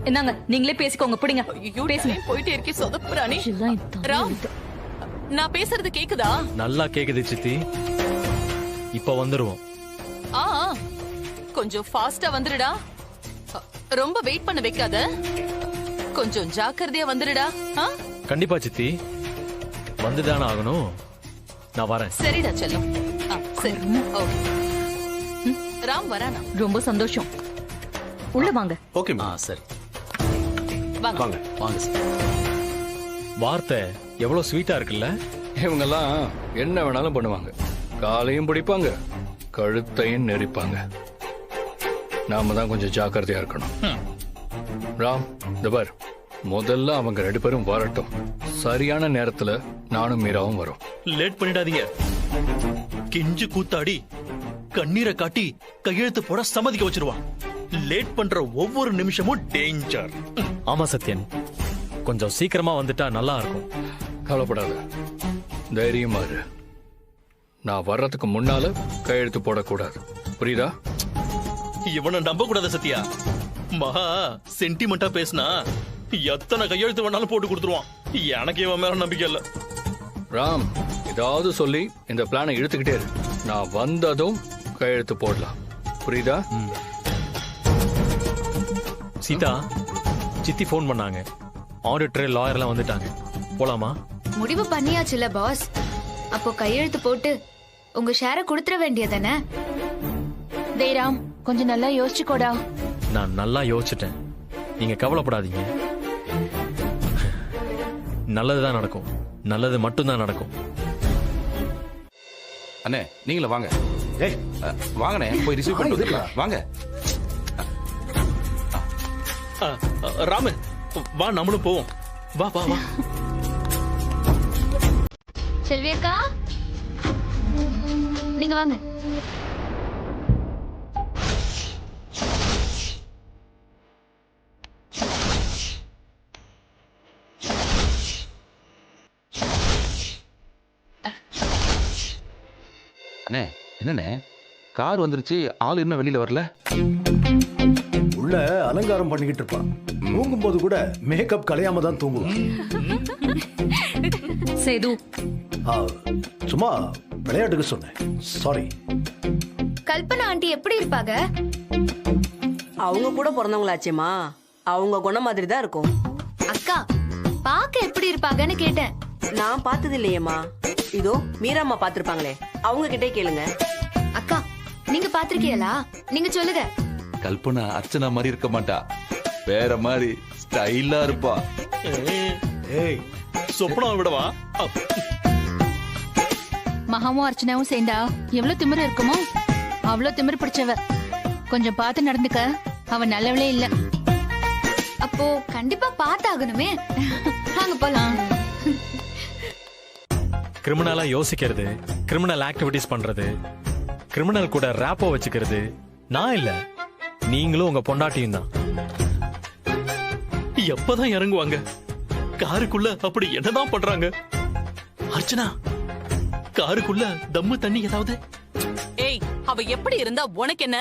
என்னங்க நீங்களே பேசிக்கோங்க. பிடிங்க. பேசுங்க. போயிட்டே இருக்கே சொதப்புறானே. ராம், நான் பேசுறது கேக்குதா? நல்லா கேக்குது சித்தி. இப்ப வந்துருவோம். கொஞ்சம் ஃபாஸ்டா வந்துடுடா. ரொம்ப வெயிட் பண்ண வைக்காத. கொஞ்சம் ஜாக்கிரதையா வந்துடுடா. கண்டிப்பா சித்தி, வந்துதானே ஆகணும். நான் வரேன். சரிடா செல்லம். சரி, ஓகே. ராம் வரானா? ரொம்ப சந்தோஷம். உள்ள வாங்க. ஓகே. சரி வாங்க வாங்க வாங்க சார். வார்த்தை எவ்வளவு ஸ்வீட்டா இருக்குல்ல. இவங்கெல்லாம் என்ன வேணாலும் பண்ணுவாங்க. காலையும் பிடிப்பாங்க, கழுத்தையும் நெரிப்பாங்க. நாம தான் கொஞ்சம் ஜாக்கிரதையா இருக்கணும். ராம், இந்த பார், முதல்ல அவங்க 2 பேரும் வரட்டும். சரியான நேரத்துல நானும் மீராவும் வரும். லேட் பண்ணிடாதீங்க. கெஞ்சு கூத்தாடி கண்ணீரை காட்டி கையெழுத்து போட சம்மதிக்க வச்சிருவான். லேட் பண்ற ஒவ்வொரு நிமிஷமும் டேஞ்சர். ஆமா சத்யன், கொஞ்சம் சீக்கிரமா வந்துட்டா நல்லா இருக்கும். கவலைப்படாத, தைரியமா இரு. நான் வர்றதுக்கு முன்னால கையெழுத்து போடக்கூடாது, புரியுதா? இவனை நம்ப கூடாது சத்யா. மகா சென்டிமெண்டா பேசினா எத்தனை கையெழுத்து வேணாலும் போட்டு கொடுத்துருவான். எனக்கு இவன் மேல நம்பிக்கை இல்ல. ராம், ஏதாவது சொல்லி இந்த பிளானை இழுத்துக்கிட்டே இரு. நான் வந்ததும் கையெழுத்து போடலாம், புரியுதா? சீதா, சித்தி போன் பண்ணாங்க. ஆடிட்டர், லாயர் எல்லாம் வந்துட்டாங்க. போலாமா? முடிவு பண்ணியாச்சுல பாஸ். அப்போ கையெழுத்து போட்டு உங்க ஷேரை கொடுத்துற வேண்டியதானே? ஜெயராம், கொஞ்சம் நல்லா யோசிச்சுக்கோடா. நான் நல்லா யோசிச்சுட்டேன், நீங்க கவலைப்படாதீங்க. நல்லதுதான் நடக்கும், நல்லது மட்டும்தான் நடக்கும். அண்ணே, நீங்களே வாங்க. ஏய், வாங்கண்ணே, போய் ரிசீவ் பண்ணிட்டு வாங்க. ராமன், வா, நம்மளும் போவோம். வா வா வா. செல்வியக்கா, நீங்க வாங்க. அண்ணே, என்னண்ணே, கார் வந்துருச்சு, ஆள் இன்னும் வெளியில வரல. உள்ள அலங்காரம் பண்ணிக்கிட்டு இருப்பான். தூங்கும் போது கூட மேக்கப் கலையாம தான் தூங்குவான். சேது, சும்மா விளையாட்டுக்கு சொன்னேன், சாரி. கல்பனா ஆண்டி எப்படி இருப்பாங்க? அவங்க கூட பிறந்தவங்களாச்சேமா, அவங்க குணம் மாதிரி தான் இருக்கும். அக்கா, பாக்க எப்படி இருப்பாங்கன்னு கேட்டேன். நான் பார்த்தது இல்லையேம்மா. இதோ மீராம்மா பாத்திருப்பாங்களே, அவங்க கிட்டே கேளுங்க. அக்கா, நீங்க பாத்திருக்கீங்களா? நீங்க சொல்லுங்க. கல்பனா அர்ச்சனா மாதிரி இருக்க மாட்டா, வேற மாதிரி ஸ்டைலா இருப்பா. ஏய், சொப்பனா விடவா? மகாவும் அர்ச்சனாவும் சேர்ந்தா எவ்வளவு திமிரு இருக்குமோ அவ்வளவு திமிரு பிடிச்சவ. கொஞ்சம் பார்த்து நடந்துக்க, அவ நல்லவளே இல்ல. அப்போ கண்டிப்பா பார்த்தாகணுமே. வாங்க போலாம். கிரிமினலா யோசிக்கிறது, கிரிமினல் ஆக்டிவிட்டிஸ் பண்றது, கிரிமினல் கூட ரேப்போ வச்சுக்கிறது நான் இல்ல, நீங்களும் உங்க பொண்டாட்டியும் தான். எப்பதான் இறங்குவாங்க? காருக்குள்ள அப்படி என்னதான் பண்றாங்க? அர்ச்சனா, காருக்குள்ள தம்மு தண்ணி ஏதாவது? ஏய், அவ எப்படி இருந்தா உனக்கு என்ன?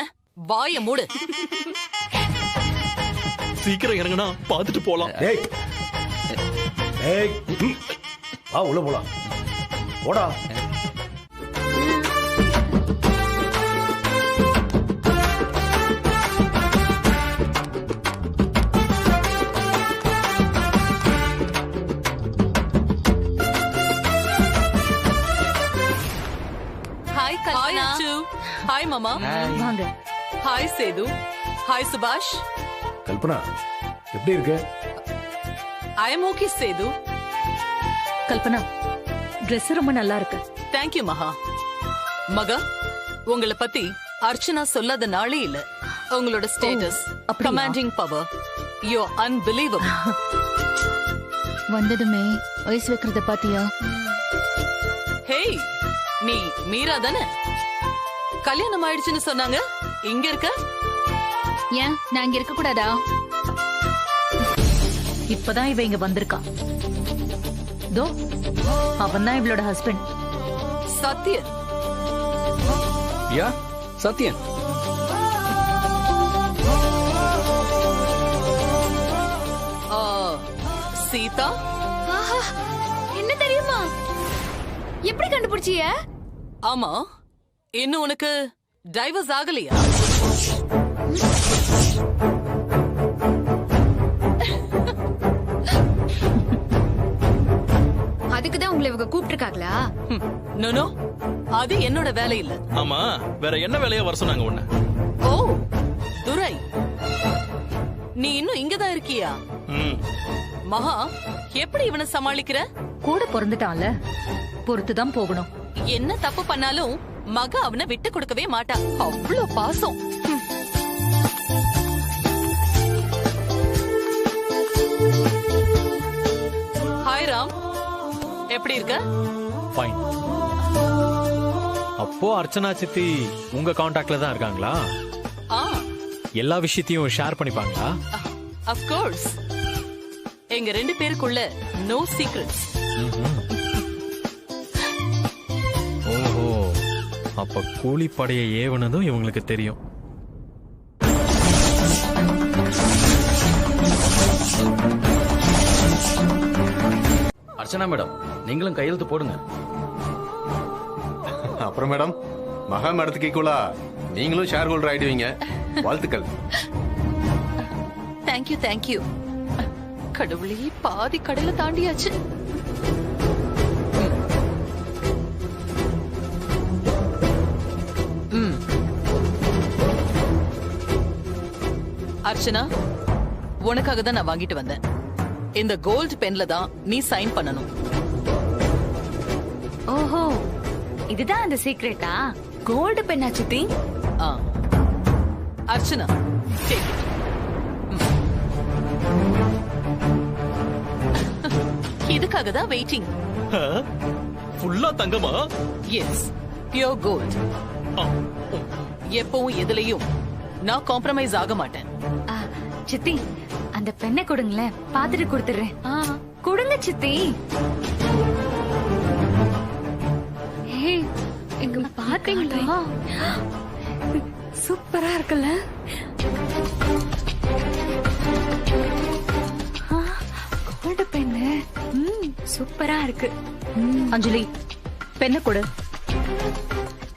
வாய மூடு. சீக்கிரம் இறங்குனா பாத்துட்டு போலாம். ஏய், ஏய், வா உள்ள போலாம். போடா. ஹாய் கல்பனா. ஹாய் மாமா. வாங்க. ஹாய் சேது. ஹாய் சுபாஷ். கல்பனா, எப்படி இருக்க? ஐ அம் ஓகே சேது. கல்பனா, Dress ரொம்ப நல்லா இருக்கு. தேங்க்யூ மகா. மகா, உங்களை பத்தி அர்ச்சனா சொல்லாத நாளே இல்ல. உங்களோட status, commanding power, you are unbelievable. வந்ததுமே வயசு வைக்கிறத பாத்தியா? ஹேய், நீ மீரா தானே? கல்யாணம் ஆயிடுச்சுன்னு சொன்னாங்க, இங்க இருக்க? ஏன் நான் இங்க இருக்க கூடாதா? இப்பதான் இவ இங்க வந்திருக்கா. தோ அவன் தான் இவளோட ஹஸ்பண்ட். சத்யன். யா சத்யன். ஆ, சீதா. ஆஹா, என்ன தெரியுமா? எப்படி கண்டுபிடிச்சிய? ஆமா, இன்னும் உனக்கு டைவர்ஸ் ஆகலையா? அதுக்குதான் உங்களை இவங்க கூப்பிட்டுருக்காங்களா? நோ, அது என்னோட வேலை இல்ல. ஆமா, வேற என்ன வேலையா வர சொன்னாங்க உன்ன? ஓ, துரை, நீ இன்னும் இங்கதான் இருக்கியா? ம். மகா, எப்படி இவனை சமாளிக்கிற? கூட பிறந்துட்டான்ல, பொறுத்துதான் போகணும். என்ன தப்பு பண்ணாலும் மகா அவனை விட்டு கொடுக்கவே மாட்டா. அவ்வளவு பாசம். ஹாய் ராம், எப்படி இருக்க? ஃபைன். அப்போ அர்ச்சனா சித்தி உங்க காண்டாக்ட்ல தான் இருக்காங்களா? ஆ, எல்லா விஷயத்தையும் ஷேர் பண்ணிப்பாங்களா? of course. எங்க 2 பேருக்குள்ள நோ சீக்ரெட்ஸ். ஓஹோ, அப்ப கூலிப்படையை ஏவனதும் இவங்களுக்கு தெரியும். அர்ச்சனா மேடம், நீங்களும் கையெழுத்து போடுங்க. அப்புறம் மேடம், மகா மேடத்துக்கு ஈக்குவலா நீங்களும் ஷேர் ஹோல்டர் ஆயிடுவீங்க. வாழ்த்துக்கள். Thank you thank you. கடவுளே, பாதி கடலை தாண்டியாச்சு. அர்ச்சனா, உனக்காக தான் நான் வாங்கிட்டு வந்தேன். இந்த கோல்ட் பென்ல தான் நீ சைன் பண்ணணும். ஓஹோ, இதுதான் அந்த சீக்ரெட்டா? கோல்டு பெண்ணா சித்தி? ஆ, அர்ச்சனா, take it. இதுக்காக தான் வெயிட்டிங். ஃபுல்லா தங்கமா? Yes, pure gold. எப்பவும் எதுலயும் நான் காம்ப்ரமைஸ் ஆக மாட்டேன். சித்தி, அந்த பெண்ணை கொடுங்களேன், பாத்துட்டு கொடுத்துறேன். கொடுங்க சித்தி. எங்க பாத்தீங்களா? சூப்பரா இருக்குல்ல? கோல்டு பெண்ணு சூப்பரா இருக்கு. அஞ்சலி, பெண்ணை கொடு.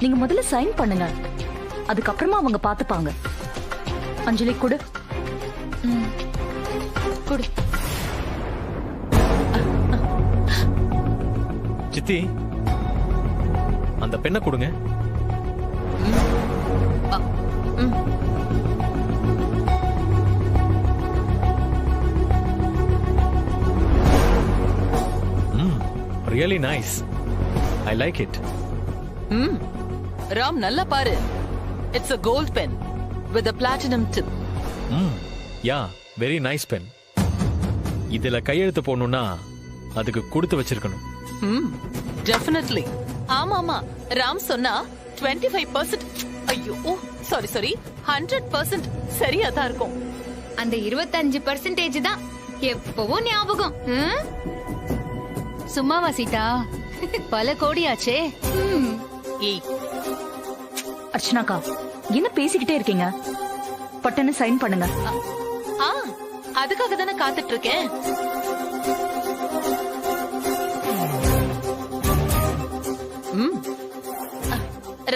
நீங்க முதல்ல சைன் பண்ணுங்க, அதுக்கப்புறமா அவங்க பாத்துப்பாங்க. அஞ்சலி கொடு. கொடு. சித்தி, அந்த பெண்ணை கொடுங்க. Really nice. I like it. Ram, நல்லா பாரு. It's a gold pen with a platinum tip. Yeah, very nice pen. இதுல கையெழுத்து போடணும்னா அதுக்கு கொடுத்து வச்சிருக்கணும். டெஃபினெட்லி. ஆமா ஆமா, ராம் சொன்னா 25%. ஐயோ, சாரி சாரி, 100% சரியா தான் இருக்கும். அந்த 25% தான் எப்பவும் ஞாபகம். சும்மாவா சீதா? பல கோடியாச்சே. ஏய் அர்ச்சனாக்கா, என்ன பேசிக்கிட்டே இருக்கீங்க? பட்டன்னு சைன் பண்ணுங்க. அதுக்காக தானே காத்துட்டு இருக்கேன்.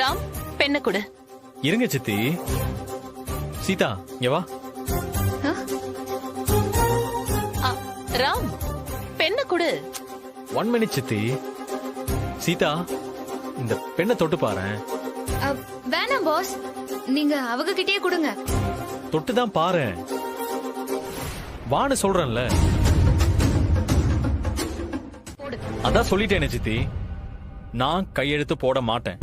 ராம், பெண்ணை கொடு. இருங்க சித்தி. சீதா, இங்க வா. ராம், பெண்ணை கொடு. 1 minute சித்தி. சீதா, இந்த பெண்ணை தொட்டு பாரு. வேணாம் பாஸ், நீங்க அவங்க கிட்டே கொடுங்க. தொட்டு தான் பாரு. வான்னு சொல்றேன்ல. அதான் சொல்லிட்டேனே சித்தி, நான் கையெழுத்து போட மாட்டேன்.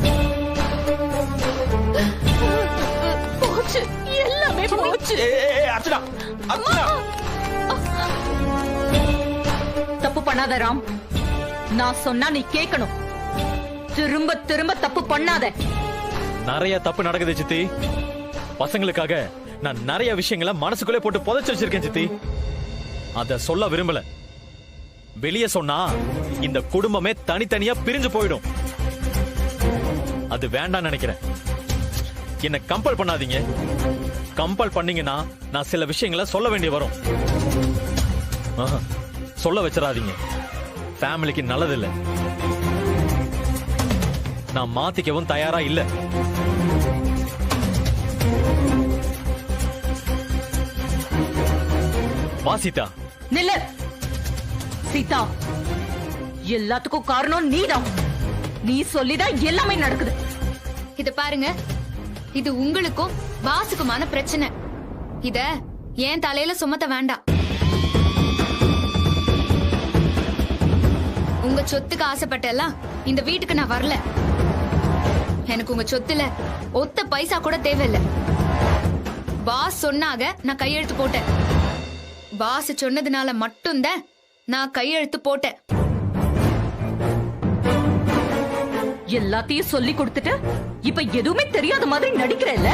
போச்சு, எல்லாமே போச்சு. அர்ச்சனா, அர்ச்சனா. தப்பு பண்ணாத ராம். நான் சொன்னா நீ கேட்கணும். திரும்ப திரும்ப தப்பு பண்ணாத. நிறைய தப்பு நடக்குது சித்தி. பசங்களுக்காக நான் நிறைய விஷயங்களை மனசுக்குள்ளே போட்டு புதைச்சு வச்சிருக்கேன் சித்தி. அத சொல்ல விரும்பல. வெளியே சொன்னா இந்த குடும்பமே தனித்தனியா பிரிஞ்சு போயிடும். அது வேண்டாம்னு நினைக்கிறேன். என்ன கம்பல் பண்ணாதீங்க. கம்பல் பண்ணீங்கன்னா நான் சில விஷயங்களை சொல்ல வேண்டிய வரும். சொல்ல வச்சிடாதீங்க. ஃபேமிலிக்கு நல்லதில்ல. நான் மாத்திக்கவும் தயாரா இல்ல. வா சீதா. நில்லு சீதா. எல்லாத்துக்கும் காரணம் நீதான். நீ சொல்லிதான் எல்லாமே நடக்குது. இத பாருங்க, இது உங்களுக்கும் பாசுக்குமான பிரச்சனை. இத ஏன் தலையில சுமத்த வேண்டாம். உங்க சொத்துக்கு ஆசைப்பட்டெல்லாம் இந்த வீட்டுக்கு நான் வரல. எனக்கு உங்க சொத்துல ஒத்த பைசா கூட தேவையில்லை. பாஸ் சொன்னாக நான் கையெழுத்து போட்டேன். பாஸ் சொன்னதுனால மட்டும்தான் நான் கையெழுத்து போட்டேன். எல்லாத்தையும் சொல்லி கொடுத்துட்டு இப்ப எதுவுமே தெரியாத மாதிரி நடிக்கிறல்ல.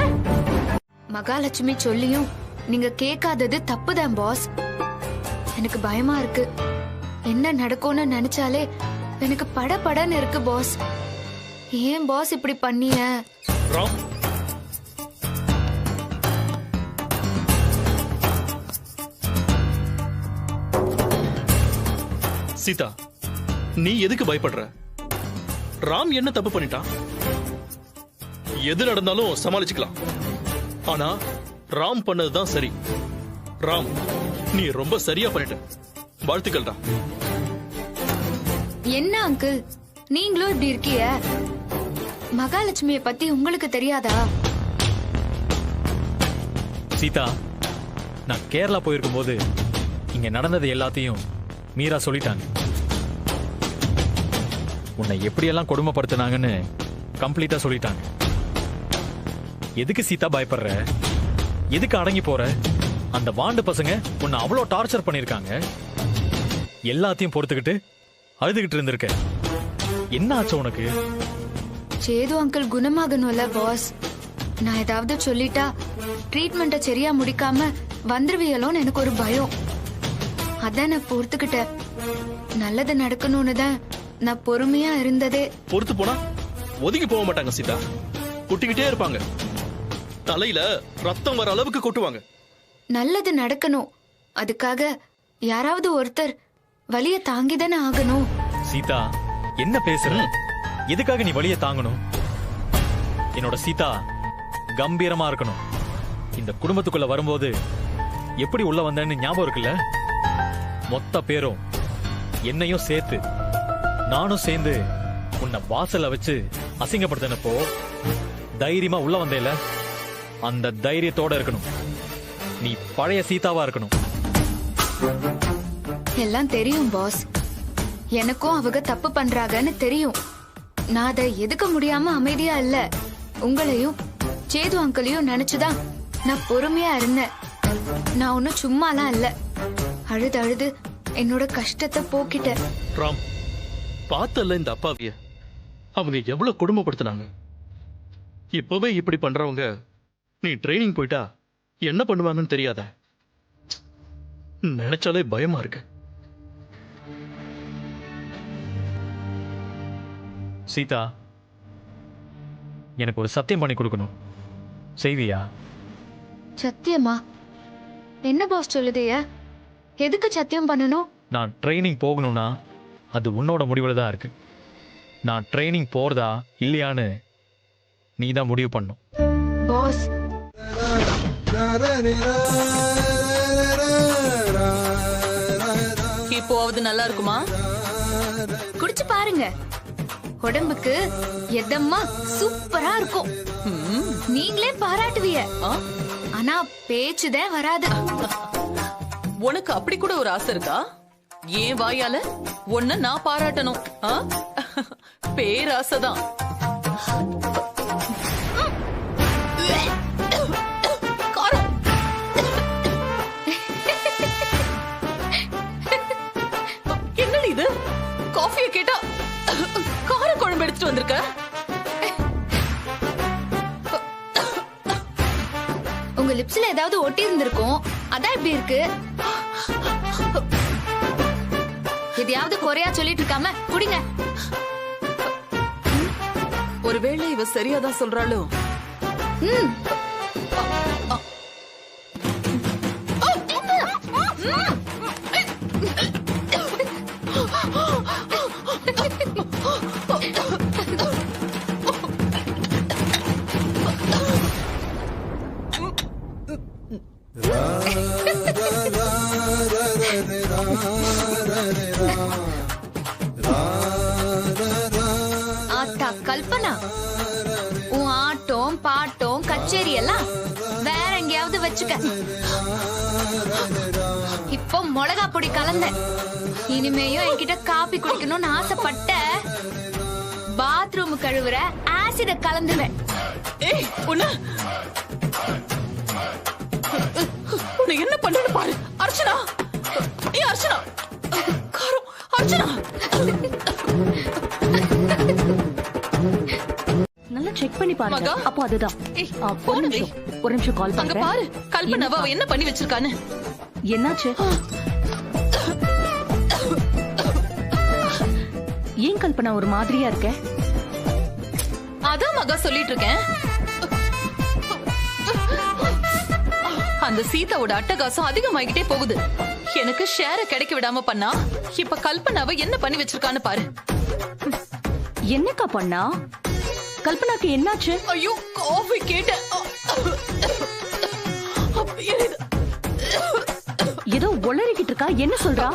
மகாலட்சுமி சொல்லியும் நீங்க கேட்காதது தப்புதான் பாஸ். எனக்கு பயமா இருக்கு. என்ன நடக்கும்னு நினைச்சாலே எனக்கு படபடன்னு இருக்கு பாஸ். ஏன் பாஸ் இப்படி பண்ணிய? சீதா, நீ எதுக்கு பயப்படுற? ராம் என்ன தப்பு பண்ணிட்டான்? எது நடந்தாலும் சமாளிச்சுக்கலாம். ஆனா ராம் பண்ணதுதான் சரி. ராம், நீ ரொம்ப சரியா பண்ணிட்ட. வாழ்த்துக்கள்டா. என்ன அங்கிள் நீங்களும் இப்படி இருக்கிய? மகாலட்சுமியை பத்தி உங்களுக்கு தெரியாதா? சீதா, நான் கேரளா போயிருக்கும் போது இங்க நடந்தது எல்லாத்தையும் மீரா சொல்லிட்டாங்க. உன்னை எப்படியெல்லாம் கொடுமைப்படுத்தினாங்கன்னு கம்ப்ளீட்டா சொல்லிட்டாங்க. எதுக்கு சீதா பயப்படுற? எதுக்கு அடங்கி போற? அந்த வாண்டு பசங்க உன்னை அவ்வளவு டார்ச்சர் பண்ணிருக்காங்க. எல்லாத்தையும் பொறுத்துக்கிட்டு அழுதுகிட்டு இருந்திருக்க. என்ன ஆச்சு உனக்கு? சேது அங்கிள் குணமாகணும்ல பாஸ். நான் ஏதாவது சொல்லிட்டா ட்ரீட்மெண்ட்டை சரியா முடிக்காம வந்துருவியலோன்னு எனக்கு ஒரு பயம். அதான் நான் பொறுத்துக்கிட்டேன். நல்லது நடக்கணும்னு தான் நான் பொறுமையா இருந்ததே. பொறுத்து போனா ஒதுங்கி போக மாட்டாங்க சீதா. கொட்டிக்கிட்டே இருப்பாங்க. தலையில ரத்தம் வர அளவுக்கு கொட்டுவாங்க. நல்லது நடக்கணும். அதுக்காக யாராவது ஒருத்தர் வலிய தாங்கிதானே ஆகணும். சீதா, என்ன பேசுற? எதுக்காக நீ வலிய தாங்கணும்? என்னோட சீதா கம்பீரமா இருக்கணும். இந்த குடும்பத்துக்குள்ள வரும்போது எப்படி உள்ள வந்தேன்னு ஞாபகம் இருக்குல்ல? மொத்த பேரும் என்னையும் சேர்த்து நானும் சேர்ந்து உன்னை வாசல்ல வச்சு அசிங்கப்படுத்தினப்போ தைரியமா உள்ள வந்தேல, அந்த தைரியத்தோட இருக்கணும். நீ பழைய சீதாவா இருக்கணும். எல்லாம் தெரியும் பாஸ். எனக்கும் அவங்க தப்பு பண்றாங்கன்னு தெரியும். நான் அதை எதுக்க முடியாம அமைதியா இல்ல. உங்களையும் சேது அங்கிளையும் நினைச்சுதான் நான் பொறுமையா இருந்தேன். நான் ஒன்னும் சும்மாலாம் இல்ல. அழுது அழுது என்னோட கஷ்டத்தை போக்கிட்டேன். ராம், பார்த்தல்ல இந்த அப்பாவிய. அவங்க எவ்வளவு கொடுமைப்படுத்தினாங்க. இப்பவே இப்படி பண்றவங்க நீ ட்ரைனிங் போயிட்டா என்ன பண்ணுவாங்கன்னு தெரியாத. நினைச்சாலே பயமா இருக்கு. சீதா, எனக்கு ஒரு சத்தியம் பண்ணி கொடுக்கணும். செய்வியா? சத்தியமா? என்ன பாஸ் சொல்லுதைய? எதுக்கு சத்தியம் பண்ணணும்? நான் ட்ரைனிங் போகணும்னா அது உன்னோட முடிவில் தான் இருக்கு. நான் ட்ரைனிங் போறதா இல்லையான்னு நீ தான் முடிவு பண்ணும். பாஸ், இப்போவது நல்லா இருக்குமா? குடிச்சு பாருங்க. உடம்புக்கு எதமா சூப்பரா இருக்கும். நீங்களே பாராட்டுவீங்க. ஆனா பேச்சுதான் வராது. உனக்கு அப்படி கூட ஒரு ஆசை இருக்கா? ஏன் வாயால ஒன்ன நான் பாராட்டணும்? பேராசைதான். என்னடி இது? காஃபியை கேட்டா கார குழம்பு எடுத்துட்டு வந்திருக்க. உங்க லிப்ஸ்ல ஏதாவது ஒட்டி இருந்திருக்கும். அதான் இப்படி இருக்கு. எதையாவது குறையா சொல்லிட்டு இருக்காம குடிங்க. ஒருவேளை இவ சரியாதான் சொல்றாளோ? ஆத்தா கல்பனா, உன் ஆட்டம் பாட்டம் கச்சேரி எல்லாம் வேற எங்கேயாவது வச்சுக்க. இப்போ மிளகா பொடி கலந்த இனிமேயும் என்கிட்ட காபி குடிக்கணும்னு ஆசைப்பட்ட பாத்ரூம் கழுவுற ஆசிட கலந்துவேன். ஏய் உன்னை என்ன பண்றேன்னு பாரு அர்ச்சனா. ஏய் அர்ச்சனா, காரம் அர்ச்சனா. நல்லா செக் பண்ணி பாருங்க. அப்போ அதுதான். ஒரு நிமிஷம் கால் அங்க பாரு கல்பனாவை அவ என்ன பண்ணி வச்சிருக்கான்னு. என்னாச்சு? ஏன் கல்பனா ஒரு மாதிரியா இருக்க? அதான் மகா சொல்லிட்டு இருக்கேன். அந்த சீதாவோட அட்டகாசம் அதிகமாகிட்டே போகுது. எனக்கு ஷேர கிடைக்க விடாம பண்ணா இப்ப கல்பனாவை என்ன பண்ணி வச்சிருக்கான்னு பாரு. என்னக்கா பண்ணா? கல்பனாக்கு என்னாச்சு? ஐயோ காஃபி கேட்டேன். ஏதோ உளறிக்கிட்டு இருக்கா. என்ன சொல்றா?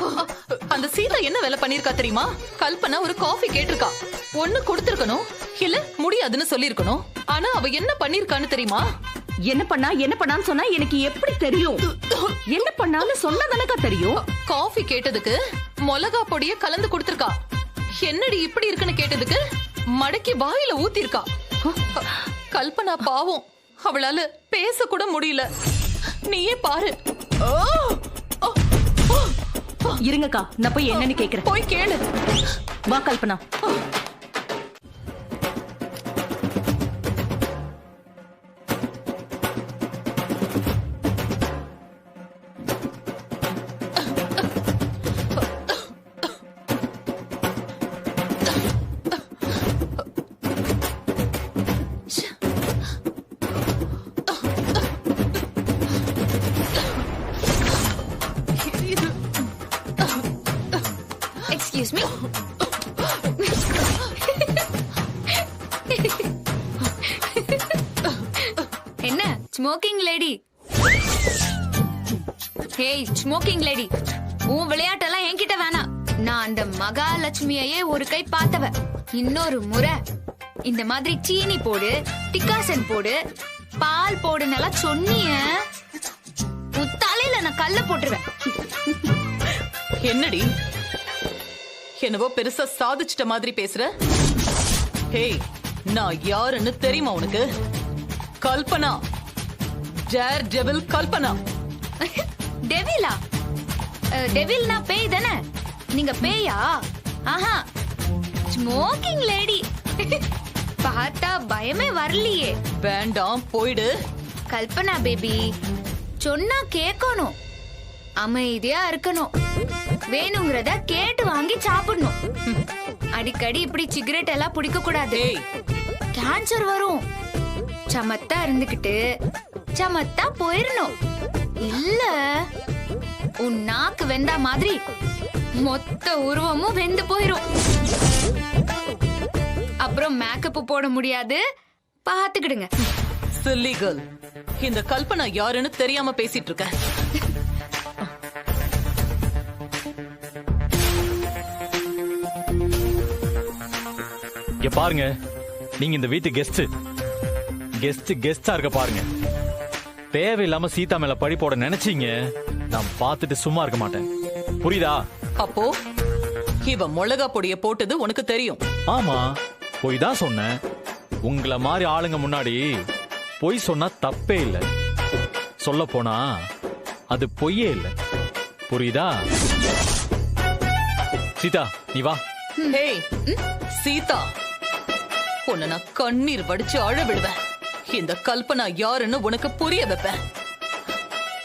அந்த சீதா என்ன வேலை பண்ணிருக்கா தெரியுமா? கல்பனா ஒரு காஃபி கேட்டிருக்கா. ஒண்ணு கொடுத்திருக்கணும், இல்ல முடியாதுன்னு சொல்லிருக்கணும். ஆனா அவ என்ன பண்ணிருக்கான்னு தெரியுமா? என்ன பண்ணான்னு சொன்னா எனக்கு எப்படி தெரியும்? என்ன பண்ணான்னு சொன்னதானக்கா தெரியும். காஃபி கேட்டதுக்கு மிளகா பொடிய கலந்து கொடுத்திருக்கா. என்னடி இப்படி இருக்குன்னு கேட்டதுக்கு மடக்கி வாயில ஊத்திருக்கா. கல்பனா பாவம், அவளால பேச கூட முடியல. நீயே பாரு. இருங்கக்கா, நான் போய் என்னன்னு கேக்குறேன். போய் கேளு. வா கல்பனா. Excuse me. என்ன smoking lady? Hey smoking lady, உன் விளையாட்டெல்லாம் என்கிட்ட வேணாம். நான் அந்த மகாலட்சுமியையே ஒரு கை பார்த்தவ. இன்னொரு முறை இந்த மாதிரி சீனி போடு, டிகாசன் போடு, பால் போடுன்னெல்லாம் சொன்னிய உன் தலையில நான் கல்ல போட்டுருவேன். என்னடி என்னவோ பெருசா சாதிச்சிட்ட மாதிரி பேசுற? ஹேய், நான் யாருன்னு தெரியுமா உனக்கு? Kalpana, dare devil Kalpana. டெவிலா? டெவில்னா பேய் தானே? நீங்க பேயா? ஆஹா, ஸ்மோக்கிங் லேடி. பார்த்தா பயமே வரலையே. வேண்டாம், போயிடு. கல்பனா பேபி, சொன்னா கேட்கணும், அமைதியா இருக்கணும், வேணுங்கிறத கேட்டு வாங்கி சாப்பிடணும். அடிக்கடி இப்படி சிகரெட் எல்லாம் பிடிக்க கூடாது. கேன்சர் வரும். சமத்தா இருந்துகிட்டு சமத்தா போயிடணும். இல்ல உன் நாக்கு வெந்தா மாதிரி மொத்த உருவமும் வெந்து போயிரும். அப்புறம் மேக்கப் போட முடியாது. பாத்துக்கிடுங்க. சில்லி கேர்ள், இந்த கல்பனா யாருன்னு தெரியாம பேசிட்டு இருக்க. இங்க பாருங்க, நீங்க இந்த வீட்டு கெஸ்டா இருக்க பாருங்க. தேவையில்லாம சீதா மேல பழி போட நினைச்சீங்க, நான் பார்த்துட்டு சும்மா இருக்க மாட்டேன். புரியுதா? அப்போ இவ மிளகா பொடிய போட்டது உனக்கு தெரியும்? ஆமா, பொய் தான் சொன்னேன். உங்கள மாதிரி ஆளுங்க முன்னாடி பொய் சொன்னா தப்பே இல்ல. சொல்ல போனா அது பொய்யே இல்ல. புரியுதா? சீதா, நீ வா. ஹேய் சீதா, உன்னை நான் கண்ணீர் வடிச்சு அழ விடுவேன். இந்த கல்பனா யாருன்னு உனக்கு புரிய வைப்பேன்.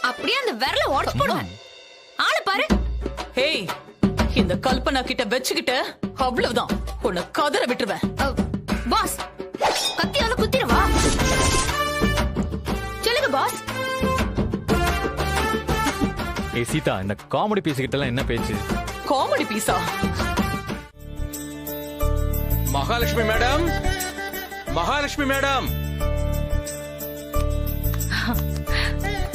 அப்படியே அந்த விரல உடைச்சு போடுவேன். ஆளு பாரு. ஹேய், இந்த கல்பனா கிட்ட வச்சுக்கிட்ட அவ்வளவுதான், உன்னை கதற விட்டுருவேன். பாஸ், ஏய் சீதா, இந்த காமெடி பீஸ் எல்லாம் என்ன பேச்சு? காமெடி பீஸா? Mahalakshmi madam, Mahalakshmi madam.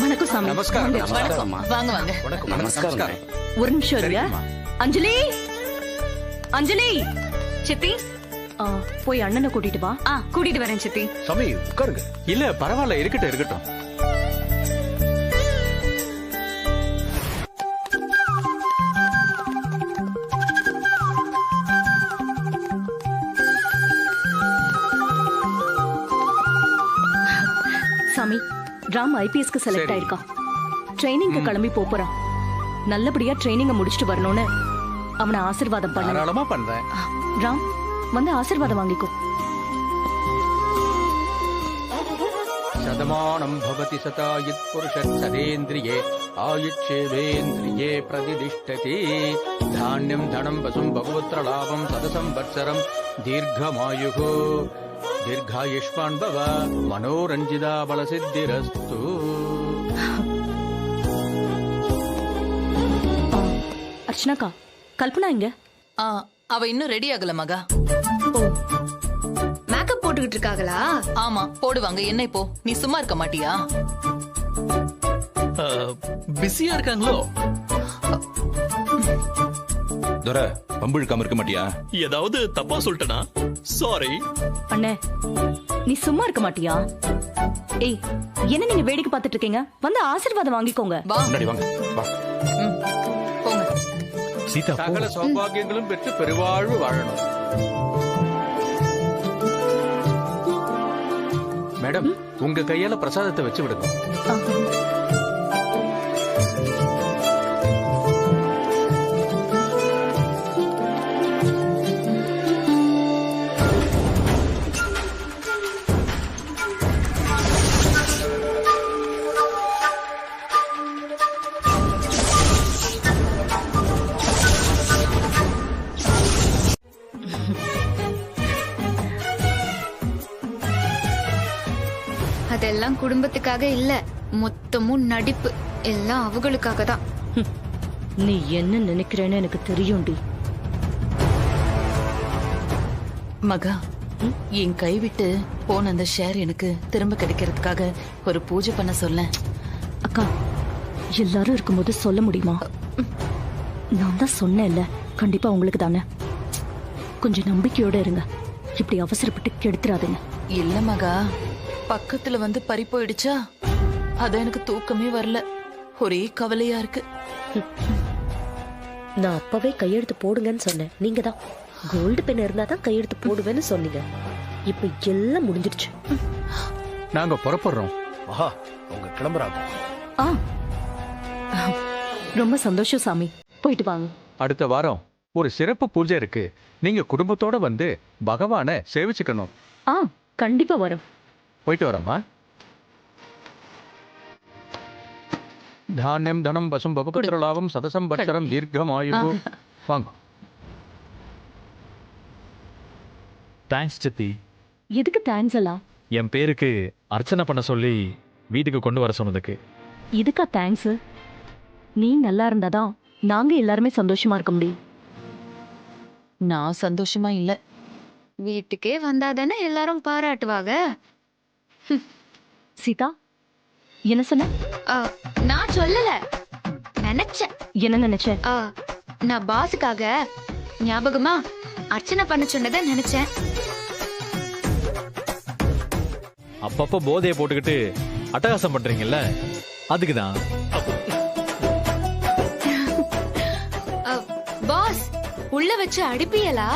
வணக்கம் சாமி. நமஸ்காரம். வணக்கம். வாங்க வாங்க. நமஸ்காரம். ஒரு நிமிஷம் இருங்க. அஞ்சலி, அஞ்சலி. சித்தி, போய் அண்ணனை கூட்டிட்டு வா. கூட்டிட்டு வரேன் சித்தி. சாமி உட்காருங்க. இல்ல பரவாயில்ல, இருக்கட்டும் இருக்கட்டும். சாமி, ராம் ஐபிஎஸ்க்கு செலக்ட் ஆயிருக்கா. ட்ரைனிங்க்கு கிளம்பி போறான். நல்லபடியா ட்ரைனிங்க முடிச்சிட்டு வரணும்னு அவனை ஆசீர்வாதம் பண்ண. தாராளமா பண்றேன். ராம், வந்து ஆசீர்வாதம் வாங்கிக்கோ. சதமானம் பவதி சதாயுத் புருஷத் சதேந்திரியே ஆயுட்சேவேந்திரியே பிரதிதிஷ்டதி. தானியம் தனம் பசும் பகவத்ர லாபம் சதசம்வத்சரம் தீர்க்கமாயுகோ தீர்காயுஷ்மான் பவ மனோரஞ்சிதா பலசித்திரஸ்து. அர்ச்சனாக்கா, கல்பனா இங்க? அவ இன்னும் ரெடி ஆகல மகா. மேக்கப் போட்டுக்கிட்டு இருக்காங்களா? ஆமா, போடுவாங்க. என்ன இப்போ நீ சும்மா இருக்க மாட்டியா? பிஸியா இருக்காங்களோ? துரை, பம்பிழுக்காம இருக்க மாட்டியா? ஏதாவது தப்பா சொல்லிட்டனா? சாரி அண்ணே, நீ சும்மா இருக்க மாட்டியா? ஏய், என்ன நீங்க வேடிக்கை பார்த்துட்டு இருக்கீங்க? வந்து ஆசீர்வாதம் வாங்கிக்கோங்க. வா, முன்னாடி வாங்க. வா. போங்க. சீதா, சகல சௌபாகியங்களும் பெற்று பெருவாழ்வு வாழணும். மேடம், உங்க கையால பிரசாதத்தை வச்சு விடுங்க. அதெல்லாம் குடும்பத்துக்காக இல்ல, மொத்தமும் நடிப்பு. எல்லாம் அவங்களுக்காக தான். நீ என்ன நினைக்கிறேன்னு எனக்கு தெரியும்டி. மகா, என் கை விட்டு போன அந்த ஷேர் எனக்கு திரும்ப கிடைக்கிறதுக்காக ஒரு பூஜை பண்ண சொல்ல. அக்கா, எல்லாரும் இருக்கும்போது சொல்ல முடியுமா? நான் தான் சொன்னேன்ல, கண்டிப்பா உங்களுக்கு தானே. கொஞ்சம் நம்பிக்கையோட இருங்க. இப்படி அவசரப்பட்டு கெடுத்துறாதுங்க. இல்ல மகா, பக்கத்துல வந்து பறி போயிடுச்சா, அத எனக்கு தூக்கமே வரல. ஒரே கவலையா இருக்கு. நான் அப்பவே கையெழுத்து போடுங்கன்னு சொன்னேன். நீங்க தான் கோல்டு பென் இருந்தா தான் கையெழுத்து போடுவேன்னு சொன்னீங்க. இப்ப எல்லாம் முடிஞ்சிடுச்சு. நாங்க புறப்படுறோம். ஆஹா, அவங்க கிளம்புறாங்க. ரொம்ப சந்தோஷம் சாமி, போயிட்டு வாங்க. அடுத்த வாரம் ஒரு சிறப்பு பூஜை இருக்கு. நீங்க குடும்பத்தோட வந்து பகவானை சேவிச்சுக்கணும். கண்டிப்பா வரும். போயிட்டு வரோமா? தானியம் தனம் பசும் பகவத்ர லாபம் சதசம் வத்சரம் தீர்க்கமாயு. வாங்க. தேங்க்ஸ் சித்தி. எதுக்கு தேங்க்ஸ் எல்லாம்? என் பேருக்கு அர்ச்சனை பண்ண சொல்லி வீட்டுக்கு கொண்டு வர சொன்னதுக்கு. இதுக்கா தேங்க்ஸ்? நீ நல்லா இருந்தாதான் நாங்க எல்லாருமே சந்தோஷமா இருக்க முடியும். நான் சந்தோஷமா இல்ல. வீட்டுக்கே வந்தாதானே எல்லாரும் பாராட்டுவாங்க. சீதா, என்ன சொன்ன? நான் சொல்லல, நினைச்சேன். என்ன நினைச்சேன்? நான் பாஸுக்காக ஞாபகமா அர்ச்சனை பண்ண சொன்னதை நினைச்சேன். அப்பப்ப போதையை போட்டுக்கிட்டு அட்டகாசம் பண்றீங்கல்ல, அதுக்குதான். பாஸ், உள்ள வச்சு அடிப்பியலா?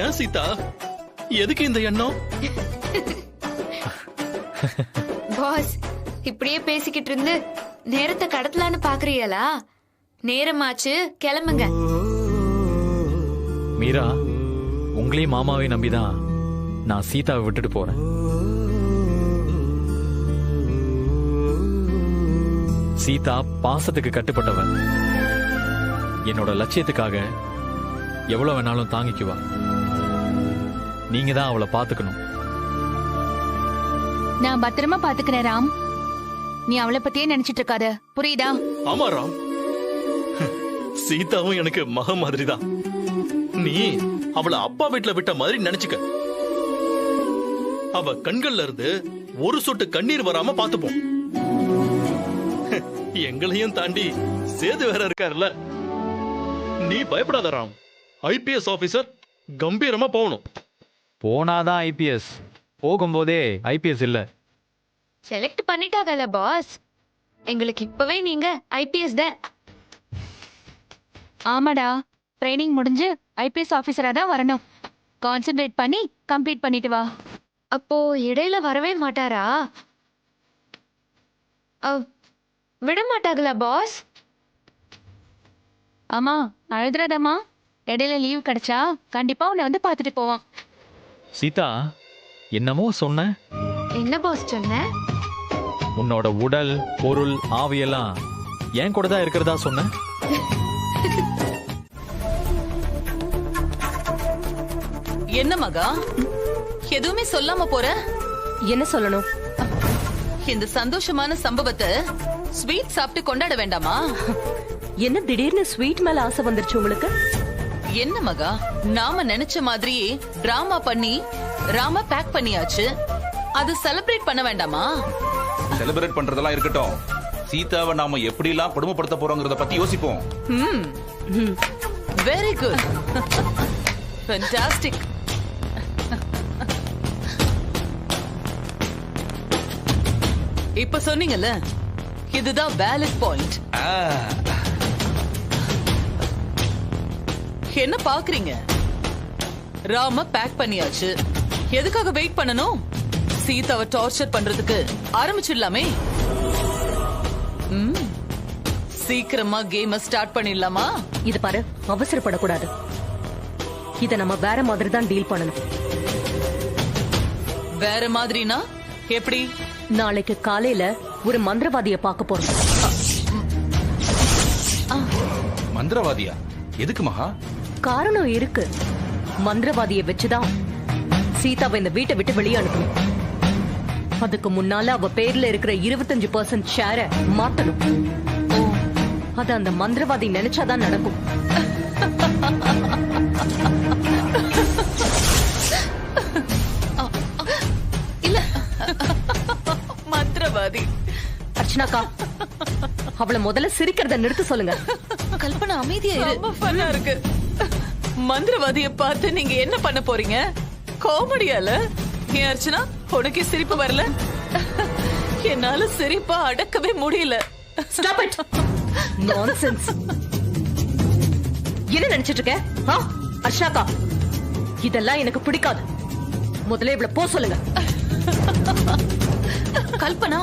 ஏன் சீதா, எதுக்கு இந்த எண்ணம்? பாஸ், இப்படியே பேசிக்கிட்டு இருந்து நேரத்தை கடத்தலான்னு பாக்குறீங்களா? நேரமாச்சு, கிளம்புங்க. மீரா, உங்களையும் மாமாவையும் நம்பிதான் நான் சீதாவை விட்டுட்டு போறேன். சீதா பாசத்துக்கு கட்டுப்பட்டவன். என்னோட லட்சியத்துக்காக எவ்வளவு வேணாலும் தாங்கிக்குவா. நீங்க தான் அவளை பாத்துக்கணும். நான் பத்திரமா பாத்துக்கிறேன் ராம். நீ அவளை பத்தியே நினைச்சிட்டு இருக்காத, புரியுதா? ஆமா ராம், சீதாவும் எனக்கு மக மாதிரிதான். நீ அவளை அப்பா வீட்டுல விட்ட மாதிரி நினைச்சுக்க. அவ கண்கள்ல இருந்து ஒரு சொட்டு கண்ணீர் வராம பாத்துப்போம். எங்களையும் தாண்டி சேது வேற இருக்காருல்ல. நீ பயப்படாத ராம், ஐபிஎஸ் ஆபீசர் கம்பீரமா போகணும். போனாதான் ஐபிஎஸ், போகும்போதே ஐபிஎஸ் இல்ல. செலக்ட் பண்ணிட்டாங்கல்ல பாஸ், எங்களுக்கு இப்பவே நீங்க ஐபிஎஸ் தான். ஆமாடா, ட்ரைனிங் முடிஞ்சு ஐபிஎஸ் ஆபீசரா தான் வரணும். கான்சென்ட்ரேட் பண்ணி கம்ப்ளீட் பண்ணிட்டு வா. அப்போ இடையில வரவே மாட்டாரா? விட மாட்டாங்களா பாஸ்? ஆமா, அழுதுறாதம்மா. இடையில லீவ் கிடைச்சா கண்டிப்பா உன்னை வந்து பாத்துட்டு போவான். சீதா, என்னமோ சொன்ன? என்ன பாஸ் சொன்ன? உன்னோட உடல், பொருள், ஆவியெல்லாம் என் கூட தான் இருக்கிறதா சொன்ன. என்ன மகா, எதுவுமே சொல்லாம போற? என்ன சொல்லணும்? இந்த சந்தோஷமான சம்பவத்தை ஸ்வீட் சாப்பிட்டு கொண்டாட வேண்டாமா? என்ன திடீர்னு ஸ்வீட் மேல ஆசை வந்துருச்சு உங்களுக்கு? என்ன மகா, நாம நினைச்ச மாதிரியே டிராமா பண்ணி ராம பேக் பண்ணியாச்சு. அது செலிப்ரேட் பண்ண வேண்டாமா? செலிப்ரேட் பண்றதெல்லாம் இருக்கட்டும், சீதாவை நாம எப்படி எல்லாம் கொடுமைப்படுத்த போறோங்கிறத பத்தி யோசிப்போம். Very good, fantastic. இப்ப சொன்னீங்கல்ல, இதுதான் வேலிட் பாயிண்ட். என்ன பாக்குறீங்க? ராம பேக் பண்ணியாச்சு. எதுக்காக வெயிட் பண்ணணும்? சீதாவை டார்ச்சர் பண்றதுக்கு ஆரம்பிச்சிடலாமே. சீக்கிரமா கேம் ஸ்டார்ட் பண்ணிடலாமா? இது பாரு, அவசரப்படக்கூடாது. இத நம்ம வேற மாதிரி தான் டீல் பண்ணணும். வேற மாதிரினா எப்படி? நாளைக்கு காலையில ஒரு மந்திரவாதிய பார்க்க போறோம். மந்திரவாதியா? எதுக்கு மகா? காரணம் இருக்கு. மந்திரவாதியை வச்சுதான் சீதாவை இந்த வீட்டை விட்டு வெளியே அனுப்பணும். அதுக்கு முன்னால அவ பேர்ல இருக்கிற 25% ஷேரை மாத்தணும். அது அந்த மந்திரவாதி நினைச்சாதான் நடக்கும். இல்ல, மந்திரவாதி. அர்ச்சனாக்கா, அவளை முதல்ல சிரிக்கிறத நிறுத்த சொல்லுங்க. கல்பனா, அமைதியா இரு. ரொம்ப ஃபன்னா இருக்கு. மந்திரவாதிய பார்த்து நீங்க என்ன பண்ண போறீங்க? காமெடியால? ஏன் அர்ச்சனா, உனக்கு சிரிப்பு வரல? என்னால சிரிப்பா அடக்கவே முடியல. Stop it. Nonsense. என்ன நினைச்சிட்டு இருக்க? அர்ச்சனாக்கா, இதெல்லாம் எனக்கு பிடிக்காது. முதல்ல இவ்வளவு போ சொல்லுங்க. கல்பனா,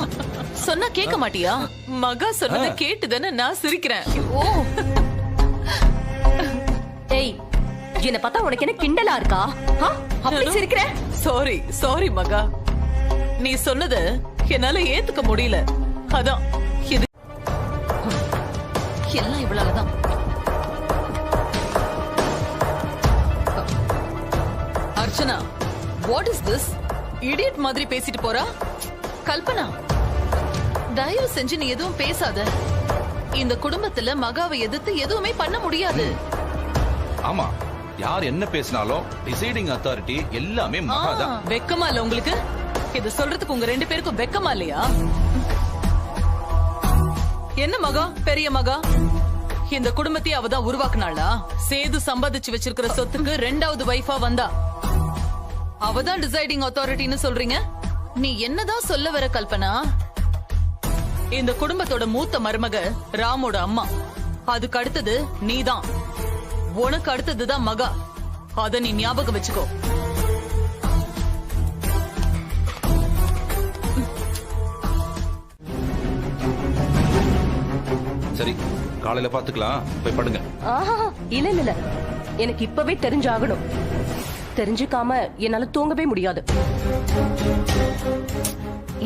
சொன்னா கேட்க மாட்டியா? மகா சொன்னதை கேட்டுதானே நான் சிரிக்கிறேன். ஓ, ஏய், என்ன பார்த்தா உனக்கு என்ன கிண்டலா இருக்கா? அப்படி சிரிக்கிற? சாரி சாரி மகா, நீ சொன்னதை என்னால ஏத்துக்க முடியல. அதான் இது எல்லாம் இவ்வளவுதான். Archana, what is this? Idiot மாதிரி பேசிட்டு போறா. கல்பனா, தயவு செஞ்சு நீ எதுவும் பேசாத. இந்த குடும்பத்துல மகாவை எதிர்த்து எதுவுமே பண்ண முடியாது. ஆமா, யார் என்ன பேசினாலும் டிசைடிங் அத்தாரிட்டி எல்லாமே மகா தான். வெக்கமா இல்ல உங்களுக்கு? இது சொல்றதுக்கு உங்க ரெண்டு பேருக்கும் வெக்கமா இல்லையா? என்ன மகா, பெரிய மகா, இந்த குடும்பத்தை அவதான் உருவாக்குனாளா? சேது சம்பாதிச்சு வச்சிருக்கிற சொத்துக்கு 2வது வைஃபா வந்தா. அவதான் டிசைடிங் அத்தாரிட்டின்னு சொல்றீங்க. நீ என்னதான் சொல்ல வர கல்பனா? இந்த குடும்பத்தோட மூத்த மருமக ராமோட அம்மா. அதுக்கு அடுத்தது நீதான். உனக்கு அடுத்ததுதான் மகா. அத நீ ஞாபகம் வச்சுக்கோ. சரி, காலையில பாத்துக்கலாம், போய் படுங்க. இல்ல இல்ல இல்ல, எனக்கு இப்பவே தெரிஞ்சாகணும். தெரிஞ்சுக்காம என்னால தூங்கவே முடியாது.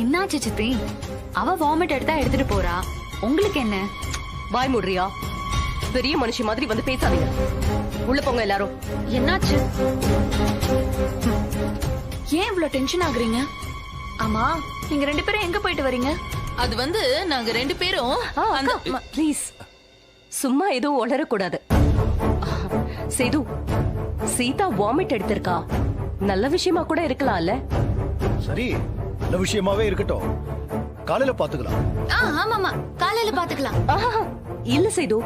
என்னாச்சு சித்தி? அவ வாமிட் எடுத்தா எடுத்துட்டு போறா, உங்களுக்கு என்ன? வாய் மூடுறியா? பெரிய மனுஷி மாதிரி வந்து பேசாதீங்க. உள்ள போங்க எல்லாரும். என்னாச்சு? ஏன் இவ்வளவு டென்ஷன் ஆகுறீங்க? ஆமா, நீங்க 2 பேரும் எங்க போயிட்டு வரீங்க? அது வந்து நாங்க 2 பேரும் அந்த ப்ளீஸ் சும்மா எதுவும் உளரக்கூடாது. சேது, சீதா வாமிட் எடுத்திருக்கா. நல்ல விஷயமா கூட இருக்கலாம்ல. சரி, நல்ல விஷயமாவே இருக்கட்டும். காலையில பாத்துக்கலாம். ஆமாமா, காலையில பாத்துக்கலாம். இல்ல சேது,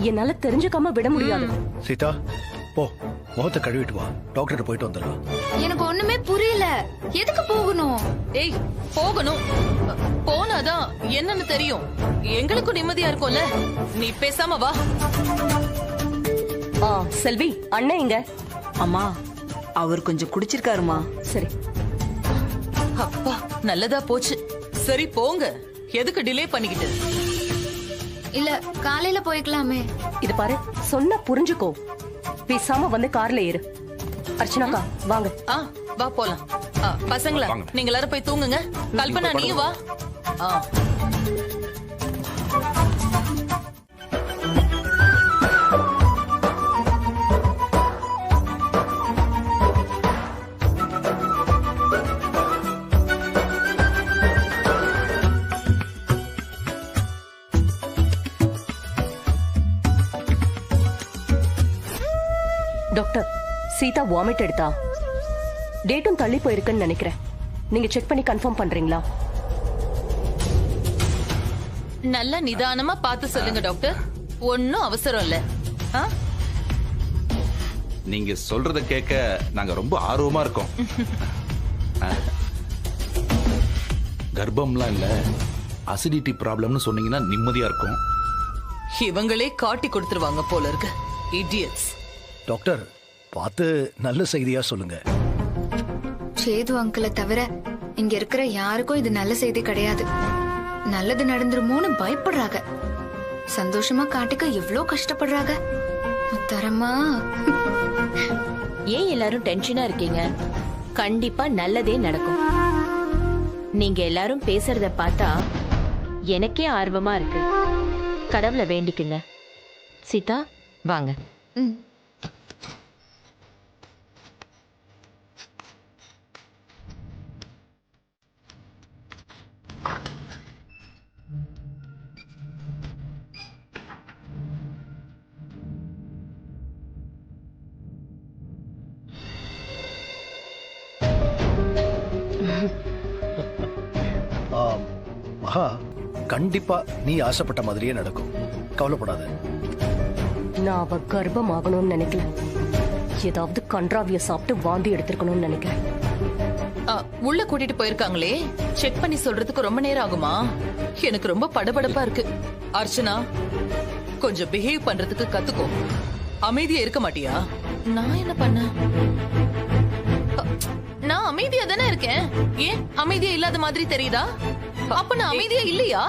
என்னால தெரிஞ்சுக்காம விட முடியாது. சீதா, போ, முகத்தை கழுவிட்டு வா. டாக்டர் போயிட்டு வந்துடலாம். எனக்கு ஒண்ணுமே புரியல. எதுக்கு போகணும்? ஏய், போகணும். போனாதான் என்னன்னு தெரியும். எங்களுக்கும் நிம்மதியா இருக்கும்ல. நீ பேசாம வா. செல்வி, அண்ணன் எங்க? அம்மா, அவர் கொஞ்சம் குடிச்சிருக்காருமா. சரி. அப்பா, நல்லதா போச்சு. சரி போங்க, எதுக்கு டிலே பண்ணிக்கிட்டு? இல்ல, காலையில போய்க்கலாமே. இது பாரு, சொன்னா புரிஞ்சுக்கோ. பேசாம வந்து கார்ல ஏறு. அர்ச்சனாக்கா வாங்க. வா போலாம். பசங்களா, நீங்க எல்லாரும் போய் தூங்குங்க. கல்பனா, நீயும் வா. டாக்டர், சீதா வாமிட் எடுத்தா. டேட்டும் தள்ளி போயிருக்குன்னு நினைக்கிறேன். நீங்க செக் பண்ணி கன்ஃபார்ம் பண்றீங்களா? நல்ல நிதானமா பார்த்து சொல்லுங்க டாக்டர். ஒன்னும் அவசரம் இல்ல. நீங்க சொல்றத கேட்க நாங்க ரொம்ப ஆர்வமா இருக்கோம். கர்ப்பம்லாம் இல்ல, அசிடிட்டி ப்ராப்ளம்னு சொன்னீங்கன்னா நிம்மதியா இருக்கும். இவங்களே காட்டி கொடுத்துருவாங்க போல இருக்கு. இடியட்ஸ். டாக்டர், பார்த்து நல்ல செய்தியா சொல்லுங்க. சேது அங்கிளை தவிர இங்க இருக்கிற யாருக்கும் இது நல்ல செய்தி கிடையாது. நல்லது நடந்துருமோன்னு பயப்படுறாங்க. சந்தோஷமா காட்டிக்க எவ்வளவு கஷ்டப்படுறாங்க. முத்தரமா. ஏன் எல்லாரும் டென்ஷனா இருக்கீங்க? கண்டிப்பா நல்லதே நடக்கும். நீங்க எல்லாரும் பேசுறத பார்த்தா எனக்கே ஆர்வமா இருக்கு. கடவுளை வேண்டிக்குங்க. சீதா, வாங்க. மகா, கண்டிப்பா நீ ஆசைப்பட்ட மாதிரியே நடக்கும். கவலைப்படாத. நான் அவ கர்ப்பம் ஆகணும்னு நினைக்கல. ஏதாவது கன்றாவிய சாப்பிட்டு வாந்தி எடுத்திருக்கணும்னு நினைக்கிறேன். உள்ள கூட்டிட்டு போயிருக்காங்களே, செக் பண்ணி சொல்றதுக்கு ரொம்ப நேரம் ஆகுமா? எனக்கு ரொம்ப படபடப்பா இருக்கு. அர்ச்சனா, கொஞ்சம் பிஹேவ் பண்றதுக்கு கத்துக்கோ. அமைதியா இருக்க மாட்டியா? நான் என்ன பண்ண? நான் அமைதியா தானே இருக்கேன். ஏன் அமைதியா இல்லாத மாதிரி தெரியுதா? அப்ப நான் அமைதியா இல்லையா?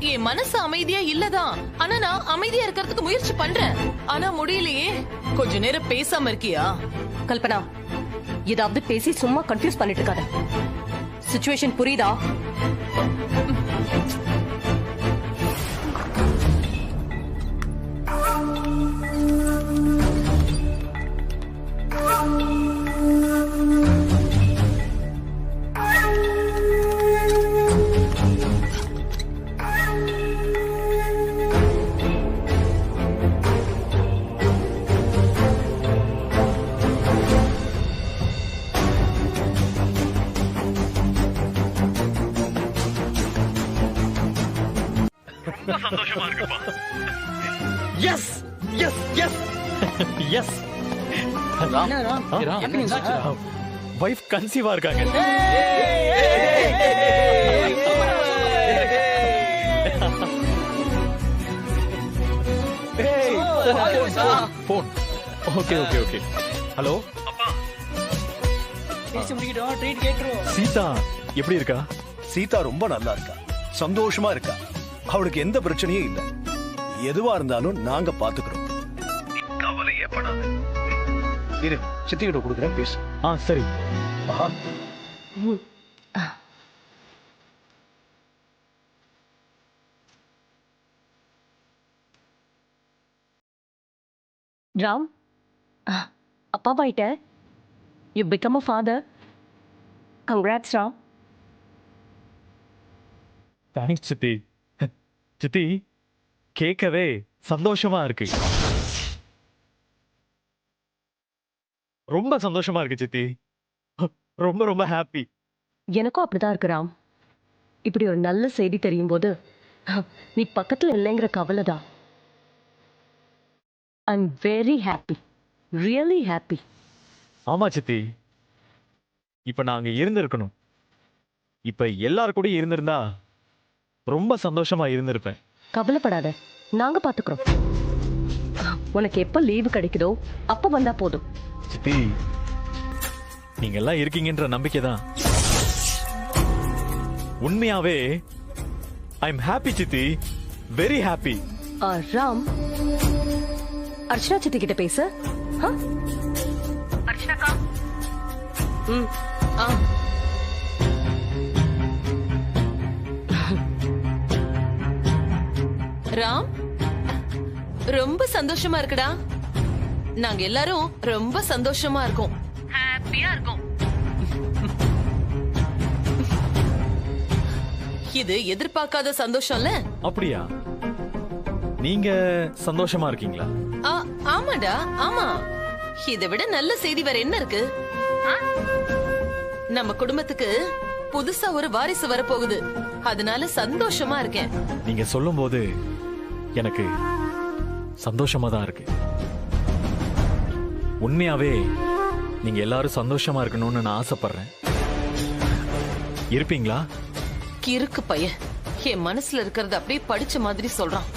என் மனசு அமைதியா இல்லதான். ஆனா நான் அமைதியா இருக்கிறதுக்கு முயற்சி பண்றேன். ஆனா முடியலையே. கொஞ்ச நேரம் பேசாம இருக்கியா? கல்பனா, ஏதாவது பேசி சும்மா கன்ஃபியூஸ் பண்ணிட்டு இருக்காத. சிச்சுவேஷன் புரியுதா? சந்தோஷமா இருக்குப்பா. Yes yes yes yes. Wife கன்சீவா இருக்காங்க. Phone. Okay okay okay. Hello Seetha எப்படி இருக்கா? சீதா ரொம்ப நல்லா இருக்கா, சந்தோஷமா இருக்கா. அவளுக்கு எந்த பிரச்சனையும் இல்ல. எதுவா இருந்தாலும் நாங்க பாத்துக்கிறோம். கவலையே படாத. இரு, சித்தி கிட்ட கொடுக்குறேன், பேசு. சரி. ராம், அப்பாவாயிட்ட. You become a father. Congrats Ram. Thanks சித்தி. சித்தி, கேட்கவே சந்தோஷமா இருக்கு. ரொம்ப சந்தோஷமா இருக்கு சித்தி. ரொம்ப ரொம்ப ஹாப்பி. எனக்கும் அப்படிதான் இருக்கு ராம். இப்படி ஒரு நல்ல செய்தி தெரியும் போது நீ பக்கத்துல இல்லைங்கிற கவலை தான். I am very happy, really happy. ஆமா சித்தி, இப்ப நாங்க இருந்திருக்கணும். இப்ப எல்லாரும் கூட இருந்திருந்தா ரொம்ப சந்தோஷமா இருந்திருப்பேன். கவலைப்படாத, நாங்க பாத்துக்கிறோம். உனக்கு எப்ப லீவு கிடைக்குதோ அப்ப வந்தா போதும். சித்தி, நீங்க எல்லாம் இருக்கீங்கன்ற நம்பிக்கை தான். உண்மையாவே ஐ எம் ஹாப்பி சித்தி, வெரி ஹாப்பி. ராம், அர்ச்சனா சித்தி கிட்ட பேச. அர்ச்சனாக்கா. ராம், ரொம்ப சந்தோஷமா இருக்குடா. நாங்க எல்லாரும் ரொம்ப சந்தோஷமா இருக்கோம், ஹாப்பியா இருக்கோம். இது எதிர்பார்க்காத சந்தோஷம்ல. அப்படியா? நீங்க சந்தோஷமா இருக்கீங்களா? ஆமாடா, ஆமா. இதை விட நல்ல செய்தி வேற என்ன இருக்கு? நம்ம குடும்பத்துக்கு புதுசா ஒரு வாரிசு வரப்போகுது. அதனால சந்தோஷமா இருக்கேன். நீங்க சொல்லும் போது எனக்கு சந்தோஷமா தான் இருக்கு. உண்மையாவே நீங்க எல்லாரும் சந்தோஷமா இருக்கணும்னு நான் ஆசைப்படுறேன். இருப்பீங்களா? கிறுக்கு பையன் என் மனசுல இருக்கிறது அப்படியே படிச்ச மாதிரி சொல்றான்.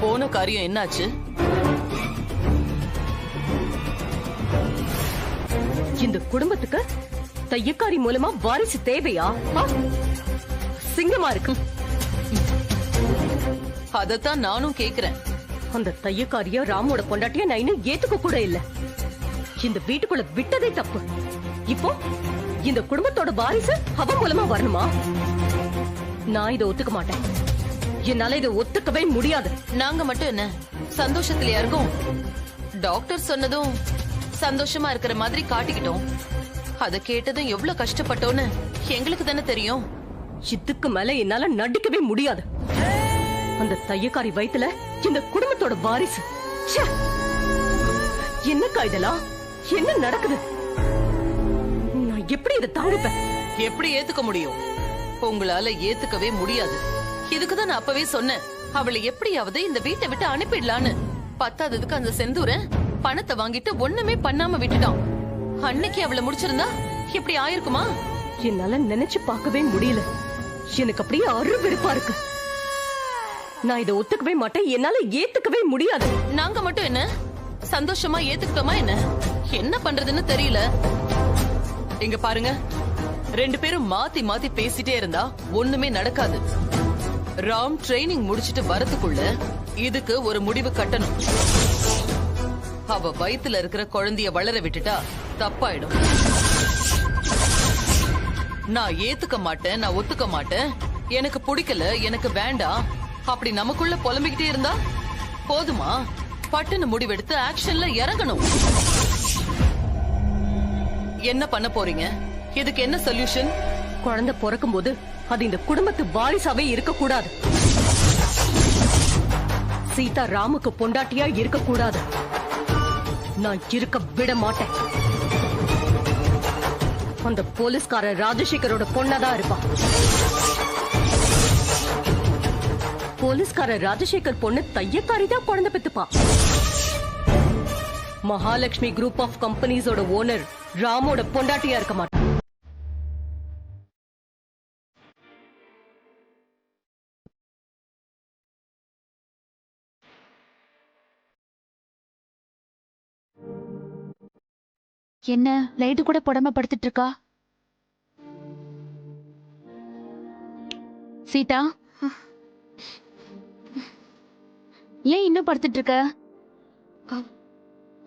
போன காரியம் என்னாச்சு? இந்த குடும்பத்துக்கு தையக்காரி மூலமா வாரிசு தேவையா? சிங்கமா இருக்கு. அதத்தான் நானும் கேக்குறேன். அந்த தையக்காரிய ராமோட பொண்டாட்டிய நான் இன்னும் ஏத்துக்க கூட இல்ல. இந்த வீட்டுக்குள்ள விட்டதே தப்பு. இப்போ இந்த குடும்பத்தோட வாரிசு அவ மூலமா வரணுமா? நான் இதை ஒத்துக்க மாட்டேன். என்னால இதை ஒத்துக்கவே முடியாது. நாங்க மட்டும் என்ன சந்தோஷத்துல இருக்கோம்? டாக்டர் சொன்னதும் சந்தோஷமா இருக்கிற மாதிரி காட்டிக்கிட்டோம். அத கேட்டதும் எவ்வளவு கஷ்டப்பட்டோன்னு எங்களுக்கு தானே தெரியும். இதுக்கு மேல என்னால நடிக்கவே முடியாது. அந்த தையக்காரி வயித்துல இந்த குடும்பத்தோட வாரிசு. என்னக்கா இதெல்லாம்? என்ன நடக்குது? நான் எப்படி இதை தாங்கிப்பேன்? எப்படி ஏத்துக்க முடியும்? உங்களால ஏத்துக்கவே முடியாது. இதுக்குதான் நான் அப்பவே சொன்னேன், அவளை எப்படியாவது இந்த வீட்டை விட்டு அனுப்பிடலான்னு. பத்தாததுக்கு அந்த செந்தூர பணத்தை வாங்கிட்டு ஒண்ணுமே பண்ணாம விட்டுட்டான். அன்னைக்கு அவளை முடிச்சிருந்தா இப்படி ஆயிருக்குமா? என்னால நினைச்சு பார்க்கவே முடியல. எனக்கு அப்படியே அருவெறுப்பா இருக்கு. நான் இதை ஒத்துக்கவே மாட்டேன். என்னால ஏத்துக்கவே முடியாது. நாங்க மட்டும் என்ன சந்தோஷமா ஏத்துக்கிட்டோமா என்ன? என்ன பண்றதுன்னு தெரியல. இங்க பாருங்க, ரெண்டு பேரும் மாத்தி மாத்தி பேசிட்டே இருந்தா ஒண்ணுமே நடக்காது. ராம் ட்ரைனிங் முடிச்சிட்டு வரதுக்குள்ள இதுக்கு ஒரு முடிவு கட்டணும். அவ வயித்துல இருக்கிற குழந்தைய வளர விட்டுட்டா தப்பாயிடும். நான் ஏத்துக்க மாட்டேன், நான் ஒத்துக்க மாட்டேன், எனக்கு பிடிக்கல, எனக்கு வேண்டாம், அப்படி நமக்குள்ள புலம்பிக்கிட்டே இருந்தா போதுமா? பட்டுன்னு முடிவெடுத்து ஆக்ஷன்ல இறங்கணும். என்ன பண்ண போறீங்க? இதுக்கு என்ன சொல்யூஷன்? குழந்தை பிறக்கும் போது அது இந்த குடும்பத்து வாரிசாவே இருக்க கூடாது. சீதா ராமுக்கு பொண்டாட்டியா இருக்க கூடாது. நான் இருக்க விட மாட்டேன். அந்த போலீஸ்காரர் ராஜசேகரோட பொண்ணாதான் இருப்பா. போலீஸ்காரர் ராஜசேகர் பொண்ணு தையக்காரி தான் குழந்தை பெத்துப்பா. மகாலட்சுமி குரூப் ஆஃப் கம்பெனிஸோட ஓனர் ராமோட பொண்டாட்டியா இருக்க மாட்டான். என்ன லைட்டு கூட போடாம படுத்துட்டு இருக்கா? சீதா, ஏன் இன்னும் படுத்துட்டு இருக்க?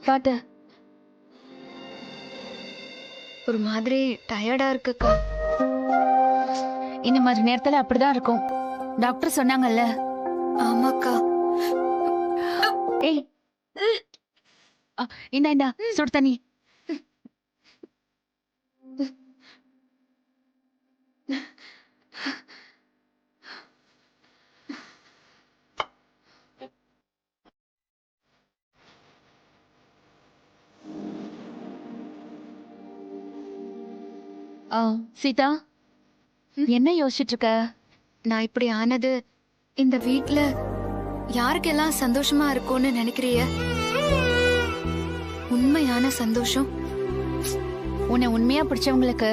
பாட்டு ஒரு மாதிரி டயர்டா இருக்குக்கா. இந்த மாதிரி நேரத்துல அப்படிதான் இருக்கும். டாக்டர் சொன்னாங்கல்ல. ஆமாக்கா. ஏய் இந்தா சுடு தண்ணி. சீதா என்ன யோசிச்சுட்டு இருக்க? நான் இப்படி ஆனது இந்த வீட்ல யாருக்கெல்லாம் சந்தோஷமா இருக்கும்னு நினைக்கிறிய? உண்மையான சந்தோஷம் உன்னை உண்மையா பிடிச்சவங்களுக்கு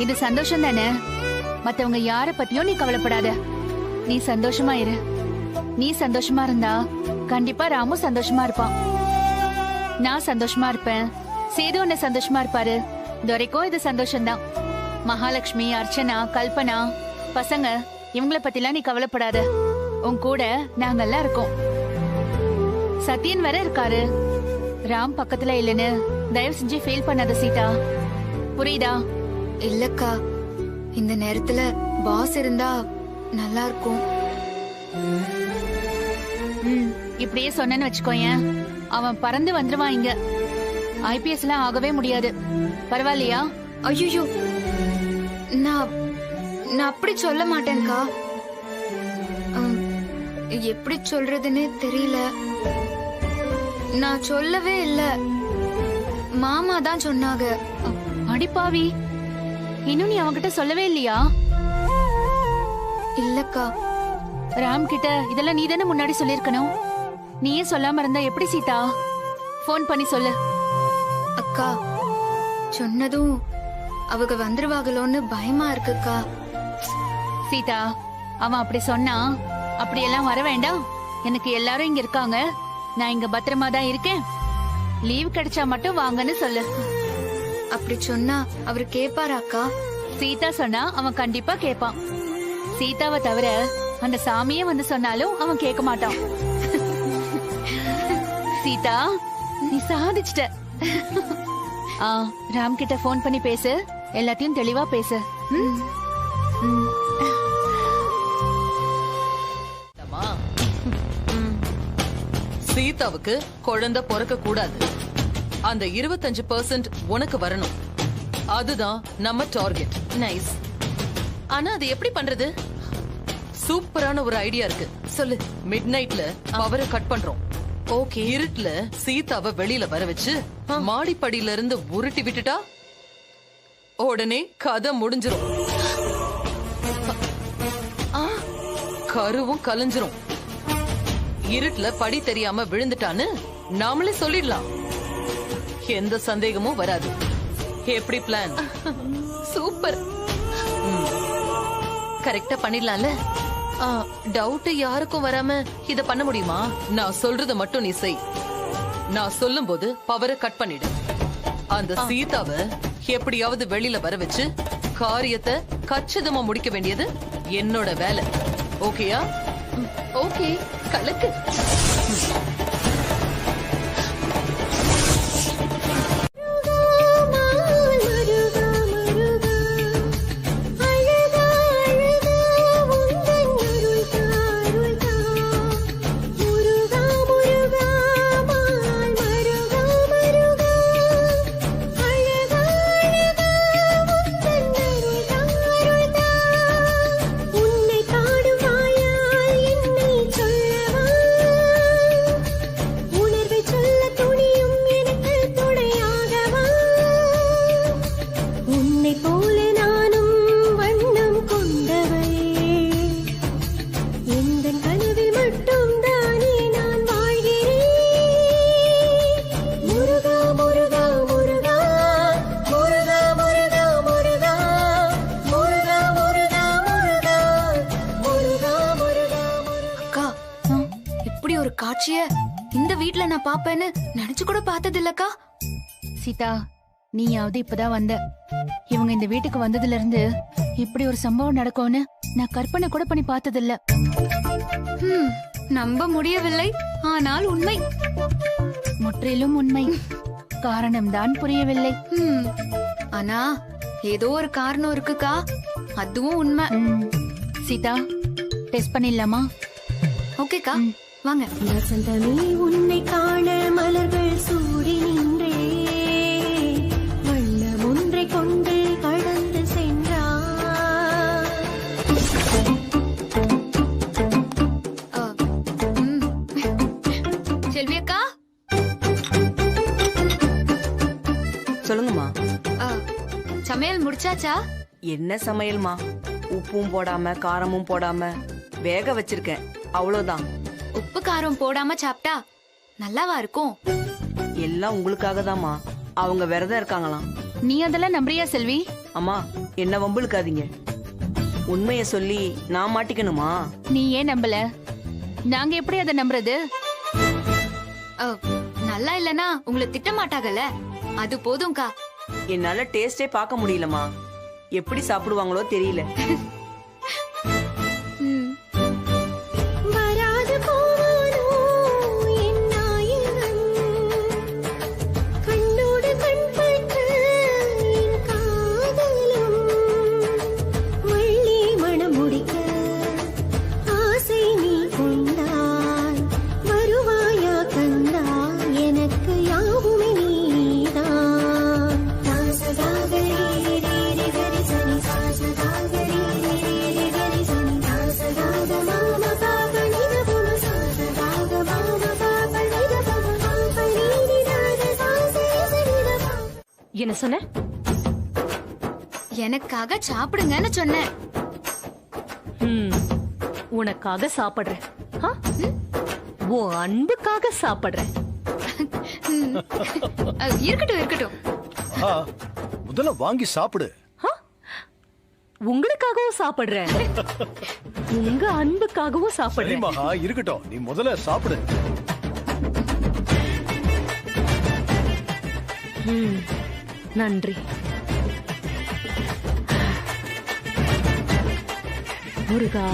இது சந்தோஷம் தானே. மத்தவங்க யார பத்தியும் நீ கவலைப்படாத. நீ சந்தோஷமா இரு. நீ சந்தோஷமா இருந்தா கண்டிப்பா ராமு சந்தோஷமா இருப்பான். நான் சந்தோஷமா இருப்பேன். சேது உன்னை சந்தோஷமா இருப்பாரு. துரைக்கும் இது சந்தோஷம்தான். மகாலட்சுமி, அர்ச்சனா, கல்பனா பசங்க இவங்கள பத்திலாம் நீ கவலைப்படாத. உன் கூட நாங்கெல்லாம் இருக்கோம். சத்யன் வேற இருக்காரு. ராம் பக்கத்துல இல்லன்னு தயவு செஞ்சு ஃபீல் பண்ணாத சீதா, புரியுதா? இல்லக்கா, இந்த நேரத்துல பாஸ் இருந்தா நல்லா இருக்கும். இப்படியே சொன்னேன்னு வச்சுக்கோயேன், அவன் பறந்து வந்துருவான். இங்க ஐபிஎஸ் எல்லாம் ஆகவே முடியாது. பரவாயில்லையா? ஐயோ, நான் அப்படி சொல்ல மாட்டேன்க்கா. எப்படி சொல்றதுன்னு தெரியல. நான் சொல்லவே இல்ல, மாமா தான் சொன்னாங்க. அடிப்பாவி, இன்னும் நீ அவன்கிட்ட சொல்லவே இல்லையா? இல்லக்கா. ராம் கிட்ட இதெல்லாம் நீ தானே முன்னாடி சொல்லிருக்கணும். நீயே சொல்லாம இருந்தா எப்படி சீதா? போன் பண்ணி சொல்லு. அக்கா, சொன்னதும் அவங்க வந்துருவாங்களோன்னு பயமா இருக்குக்கா. சீதா, அவன் அப்படி சொன்னா அப்படியெல்லாம் வர வேண்டாம். எனக்கு எல்லாரும் இங்க இருக்காங்க. நான் இங்க பத்திரமா தான் இருக்கேன். லீவ் கிடைச்சா மட்டும் வாங்கன்னு சொல்லு. அப்படி சொன்னா அவரு கேப்பாராக்கா? சீதா சொன்னா அவன் கண்டிப்பா கேப்பான். சீதாவை தவிர அந்த சாமியே வந்து சொன்னாலும் அவன் கேட்க மாட்டான். சீதா, நீ சாதிச்சிட்ட. ராம் கிட்ட போன் பண்ணி பேசு. எல்லாத்தையும் தெளிவா பேசு. சீதாவுக்கு குழந்தை பிறக்க கூடாது. அந்த 25% உனக்கு வரணும். அதுதான் நம்ம டார்கெட். நைஸ். ஆனா அது எப்படி பண்றது? சூப்பரான ஒரு ஐடியா இருக்கு. சொல்லு. மிட் நைட்ல பவரை கட் பண்றோம். ஓகே. இருட்டுல சீதாவை வெளியில வர வச்சு மாடிப்படியில இருந்து உருட்டி விட்டுட்டா உடனே கதை முடிஞ்சிரும். கருவும் கலைஞ்சிரும். இருட்டுல படி தெரியாம விழுந்துட்டான்னு நாமளே சொல்லிடலாம். எந்த சந்தேகமும் வராது. எப்படி பிளான்? சூப்பர். கரெக்டா பண்ணிடலாம்ல? டவுட் யாருக்கும் வராம இத பண்ண முடியுமா? நான் சொல்றத மட்டும் நீ செய். நான் சொல்லும் போது பவரை கட் பண்ணிடு. அந்த சீதாவை எப்படியாவது வெளியில வர வச்சு காரியத்தை கச்சிதமா முடிக்க வேண்டியது என்னோட வேலை. ஓகேயா? ஓகே, கலக்கு. இந்த வீட்ல நான் பாப்பேன்னு நினைச்சு கூட பார்த்தது இல்லக்கா. சீதா, நீயாவது இப்பதான் வந்த. இவங்க இந்த வீட்டுக்கு வந்ததுல இருந்து இப்படி ஒரு சம்பவம் நடக்கும்னு நான் கற்பனை கூட பண்ணி பார்த்ததில்ல. நம்ப முடியவில்லை, ஆனால் உண்மை. முற்றிலும் உண்மை. காரணம்தான் புரியவில்லை. ஆனா ஏதோ ஒரு காரணம் இருக்குக்கா, அதுவும் உண்மை. சீதா, டெஸ்ட் பண்ணிடலாமா? ஓகேக்கா. வாங்க. வசந்தமே உன்னை காண மலர்கள் சூடி நின்றே வண்ணம் ஒன்றை கொண்டு கடந்து சென்றார். செல்வி அக்கா, சொல்லுங்கம்மா. சமையல் முடிச்சாச்சா? என்ன சமையல்மா? உப்பும் போடாம காரமும் போடாம வேக வச்சிருக்கேன், அவ்வளவுதான். உப்பு காரம் போடாம சாப்பிட்டா நல்லாவா இருக்கும்? எல்லாம் உங்களுக்காக தான்மா. அவங்க விரதம் இருக்காங்களாம். நீ அதெல்லாம் நம்புறியா செல்வி? அம்மா, என்ன வம்பிழுக்காதீங்க. உண்மைய சொல்லி நான் மாட்டிக்கணுமா? நீ ஏன் நம்பல? நாங்க எப்படி அதை நம்புறது? நல்லா இல்லனா உங்களை திட்ட மாட்டாங்கல்ல, அது போதும்க்கா. என்னால டேஸ்டே பார்க்க முடியலமா. எப்படி சாப்பிடுவாங்களோ தெரியல. வராது போவானோ என் நாயகன், கண்ணோடு கண்பட்ட என் காதலும், வள்ளி மணம் முடிக்க ஆசை நீ கொண்டாய், வருவாயா கந்தா எனக்கு யாவுமே நீதான். என்ன சொன்ன? எனக்காக சாப்பிடுங்கன்னு சொன்னேன். உனக்காக சாப்பிடுறேன், உன் அன்புக்காக சாப்பிடுறேன். இருக்கட்டும் இருக்கட்டும். முதல்ல வாங்கி சாப்பிடு. உங்களுக்காகவும் சாப்பிடுறேன், உங்க அன்புக்காகவும் சாப்பிடுறேன். மகா, இருக்கட்டும், நீ முதல்ல சாப்பிடு. நன்றி. முருகா,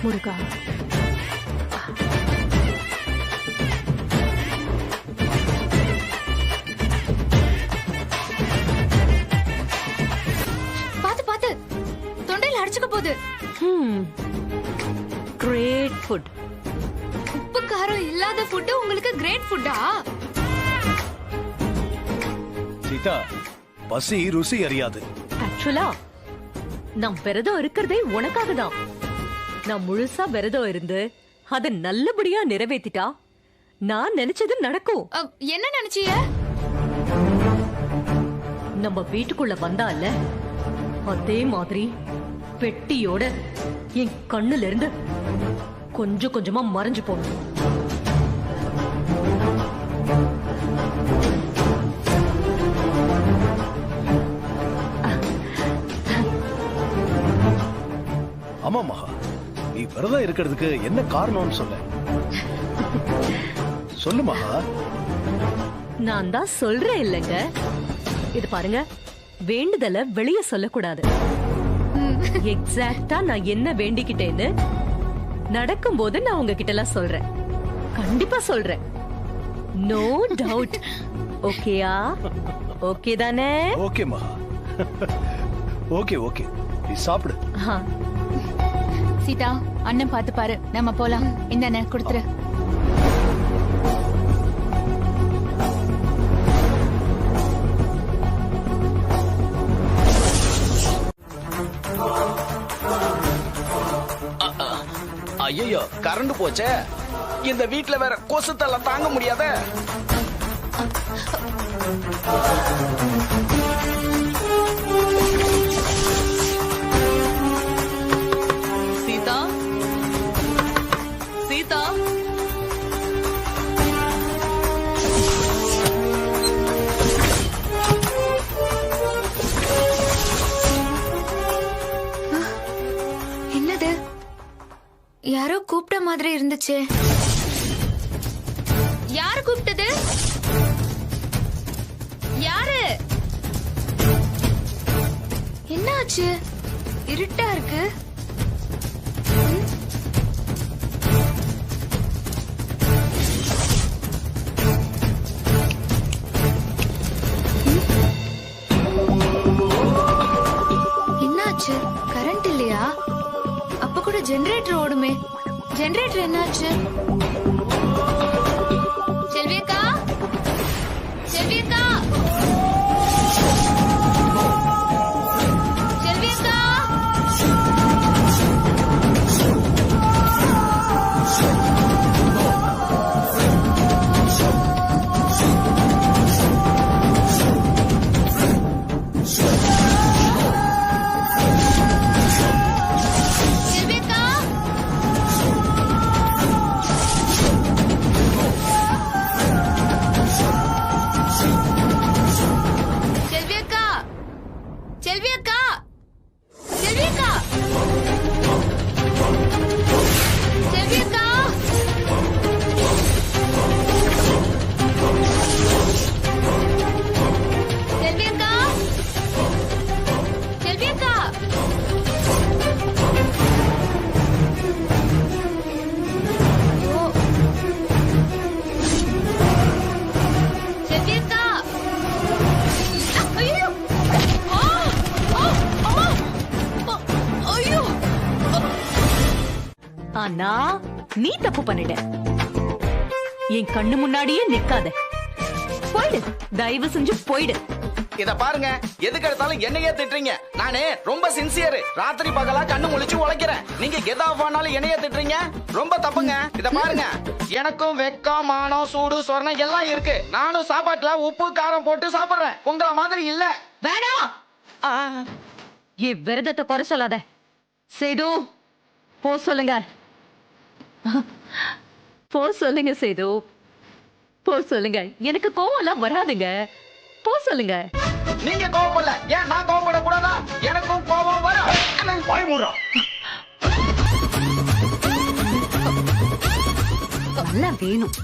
முருகா. பாத்து பாத்து, தொண்டையில அடிச்சுக்க போகுது. Great food. உப்பு காரம் இல்லாத ஃபுட் உங்களுக்கு கிரேட் ஃபுட்டா? சீதா, பசி ருசி அறியாது. ஆக்சுவலா நான் விரதம் இருக்கிறதே உனக்காக தான். நான் முழுசா விரதம் இருந்து அத நல்லபடியா நிறைவேத்திட்டா நான் நினைச்சது நடக்கும். என்ன நினைச்சிய? நம்ம வீட்டுக்குள்ள வந்தால அதே மாதிரி பெட்டியோட என் கண்ணுல இருந்து கொஞ்சம் கொஞ்சமா மறைஞ்சு போகணும். ஆமா மகா, நீ விரதம் இருக்கிறதுக்கு என்ன காரணம்னு சொல்ல. சொல்லு மகா. நான் தான் சொல்றேன் இல்லங்க. இது பாருங்க, வேண்டுதல வெளிய சொல்லக்கூடாது. எக்ஸாக்ட்டா நான் என்ன வேண்டிக்கிட்டேன்னு நடக்கும்போது நான் உங்ககிட்ட எல்லாம் சொல்றேன். கண்டிப்பா சொல்றேன். No doubt. ஓகேயா? ஓகே தானே? ஓகே மகா. ஓகே ஓகே, நீ சாப்பிடு. சீதா, அண்ணன் பாத்து பாரு, நம்ம போலாம். இந்த கொடுத்துரு. ஐயோ, கரண்ட் போச்சே. இந்த வீட்ல வேற கொசுத்தெல்லாம் தாங்க முடியாத. சீதா, சீதா, என்னது? யாரோ கூப்பிட்ட மாதிரி இருந்துச்சு. யாரு கூப்பிட்டது? யாரு? என்னாச்சு? இருட்டா இருக்கு. என்னாச்சு? கரண்ட் இல்லையா? அப்ப கூட ஜெனரேட்டர் ஓடுமே. ஜெனரேட்டர் என்னாச்சு? செல்வி அக்கா, செல்வி அக்கா, செல்வி அக்கா. ஆனா நீ தப்பு பண்ணிட்ட. என் கண்ணு முன்னாடியே நிக்காத. போயிடு, தயவு செஞ்சு போயிடு. இத பாருங்க, எதுக்கு எடுத்தாலும் என்னையே திட்டுறீங்க. நானே ரொம்ப சின்சியர். ராத்திரி பகலா கண்ணு முழிச்சு உழைக்கிறேன். நீங்க எதா பண்ணாலும் என்னையே திட்டுறீங்க. ரொம்ப தப்புங்க. இத பாருங்க, எனக்கும் வெக்கம், மானம், சூடு, சொரணம் எல்லாம் இருக்கு. நானும் சாப்பாட்டுல உப்பு காரம் போட்டு சாப்பிடுறேன். உங்கள மாதிரி இல்ல. வேணாம். என் விரதத்தை குறை சொல்லாத. சேது, போ சொல்லுங்க. போ சொல்லுங்க சேது, போ சொல்லுங்க. எனக்கு கோவம் எல்லாம் வராதுங்க. போ சொல்லுங்க. நீங்க கோவப்படல, ஏன் நான் கோவப்பட கூடாதா? எனக்கும் கோவம் வரும். வாய் மூடுறா. நல்லா வேணும்.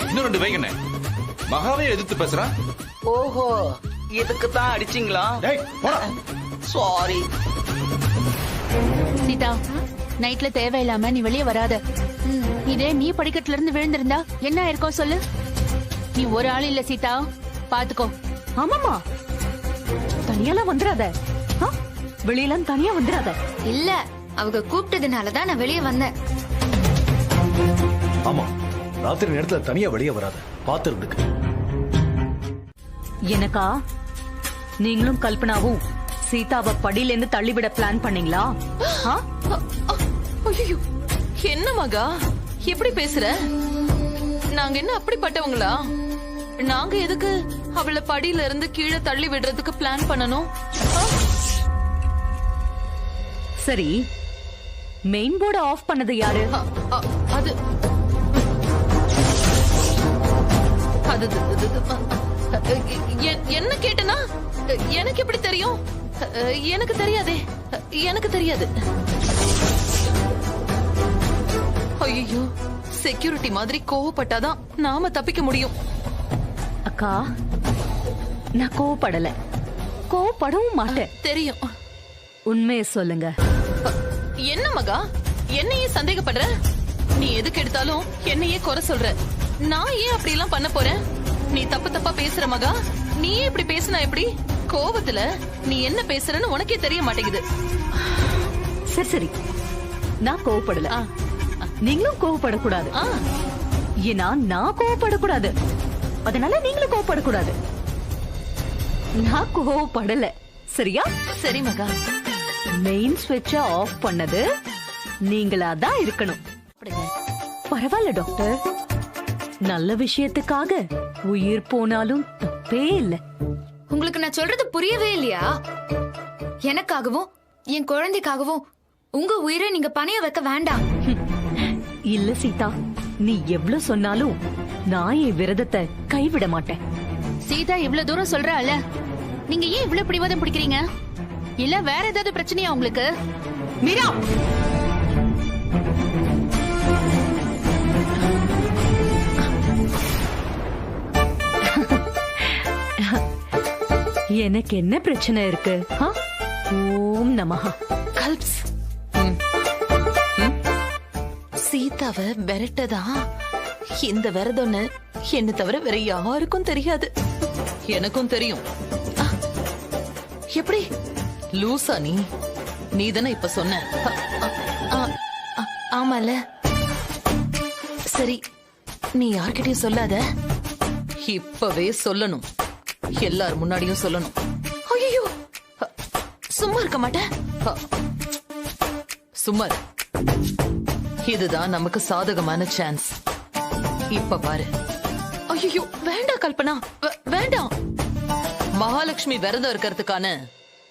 இன்னும் 2 வைங்கண்ணே. மகாவே எதிர்த்து பேசுறா. ஓஹோ, இதுக்கு தான் அடிச்சிங்களா? சாரி. சீதா, நைட்ல தேவையில்லாம நீ வெளியே வராத. இதே நீ படிக்கட்டுல இருந்து விழுந்திருந்தா என்ன இருக்கும் சொல்லு? நீ ஒரு ஆள் இல்ல சீதா, பாத்துக்கோ. ஆமாமா, தனியாலாம் வந்துடாத. வெளியெல்லாம் தனியா வந்துடாத. இல்ல, அவங்க கூப்பிட்டதுனாலதான் நான் வெளியே வந்தேன். ஆமா, ராத்திரி நேரத்துல தனியா வெளியே வராத. பாத்து இருந்துக்கு. எனக்கா நீங்களும் கல்பனாவும் சீதாவை படியில இருந்து தள்ளிவிட பிளான் பண்ணீங்களா? ஐயோ, என்ன மகா எப்படி பேசுற? நாங்க என்ன அப்படிப்பட்டவங்களா? நாங்க எதுக்கு அவளை படியில இருந்து கீழே தள்ளி விடுறதுக்கு பிளான் பண்ணணும்? சரி, மெயின் போர்டு ஆஃப் பண்ணது யாரு? அது என்ன கேட்டனா? எனக்கு எப்படி தெரியும்? எனக்கு தெரியாதே. எனக்கு தெரியாது. ஐயோ, செக்யூரிட்டி மாதிரி கோவப்பட்டாதான் நாம தப்பிக்க முடியும். அக்கா, நான் கோவப்படல, கோவப்படவும் மாட்டேன். தெரியும். உண்மையை சொல்லுங்க. என்ன மகா, என்னையே சந்தேகப்படுற? நீ எதுக்கு எடுத்தாலும் என்னையே குறை சொல்ற. நான் ஏன் அப்படி எல்லாம் பண்ண போறேன்? நீ தப்பு தப்பா பேசுற மகா. நீயே இப்படி பேசினா எப்படி? கோவத்துல நீ என்ன பேசுறன்னு உனக்கே தெரிய மாட்டேங்குது. சரி சரி, நான் கோவப்படல. நீங்களும் கோவப்படக்கூடாது. ஏன்னா நான் கோவப்படக்கூடாது, அதனால நீங்களும் கோவப்படக்கூடாது. நான் கோவப்படல, சரியா? சரி மகா. மெயின் ஸ்விட்ச ஆஃப் பண்ணது நீங்களா தான் இருக்கணும். பரவாயில்ல டாக்டர், நல்ல விஷயத்துக்காக உயிர் போனாலும் தப்பே இல்ல. உங்களுக்கு நான் சொல்றது புரியவே இல்லையா? எனக்காகவும் என் குழந்தைக்காகவும் உங்க உயிரை நீங்க பணைய வைக்க வேண்டாம். இல்ல சீதா, நீ எவ்வளவு சொன்னாலும் நான் என் விரதத்தை கைவிட மாட்டேன். சீதா இவ்வளவு தூரம் சொல்றால, நீங்க ஏன் இவ்வளவு பிடிவாதம் பிடிக்கிறீங்க? இல்ல வேற ஏதாவது பிரச்சனையா உங்களுக்கு? மீரா, எனக்கு என்ன பிரச்சனை இருக்கு? ஓம் நமஹ. கல்ப்ஸ், சீதாவை விரட்டதா இந்த விரதம்னு என்ன தவிர வேற யாருக்கும் தெரியாது. எனக்கும் தெரியும். எப்படி லூசா நீ? நீ தானே இப்ப சொன்ன ஆமால. சரி, நீ யார்கிட்டயும் சொல்லாத. இப்பவே சொல்லணும். எல்லார் முன்னாடியும் சொல்லணும். ஐயோ, சும்மா இருக்க மாட்டேன். சும்மா இரு. இதுதான் நமக்கு சாதகமான சான்ஸ். இப்ப பாரு. ஐயோ, வேண்டாம் கல்பனா, வேண்டாம். மகாலட்சுமி விரதம் இருக்கிறதுக்கான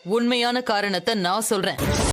உண்மையான காரணத்தை நான் சொல்றேன்.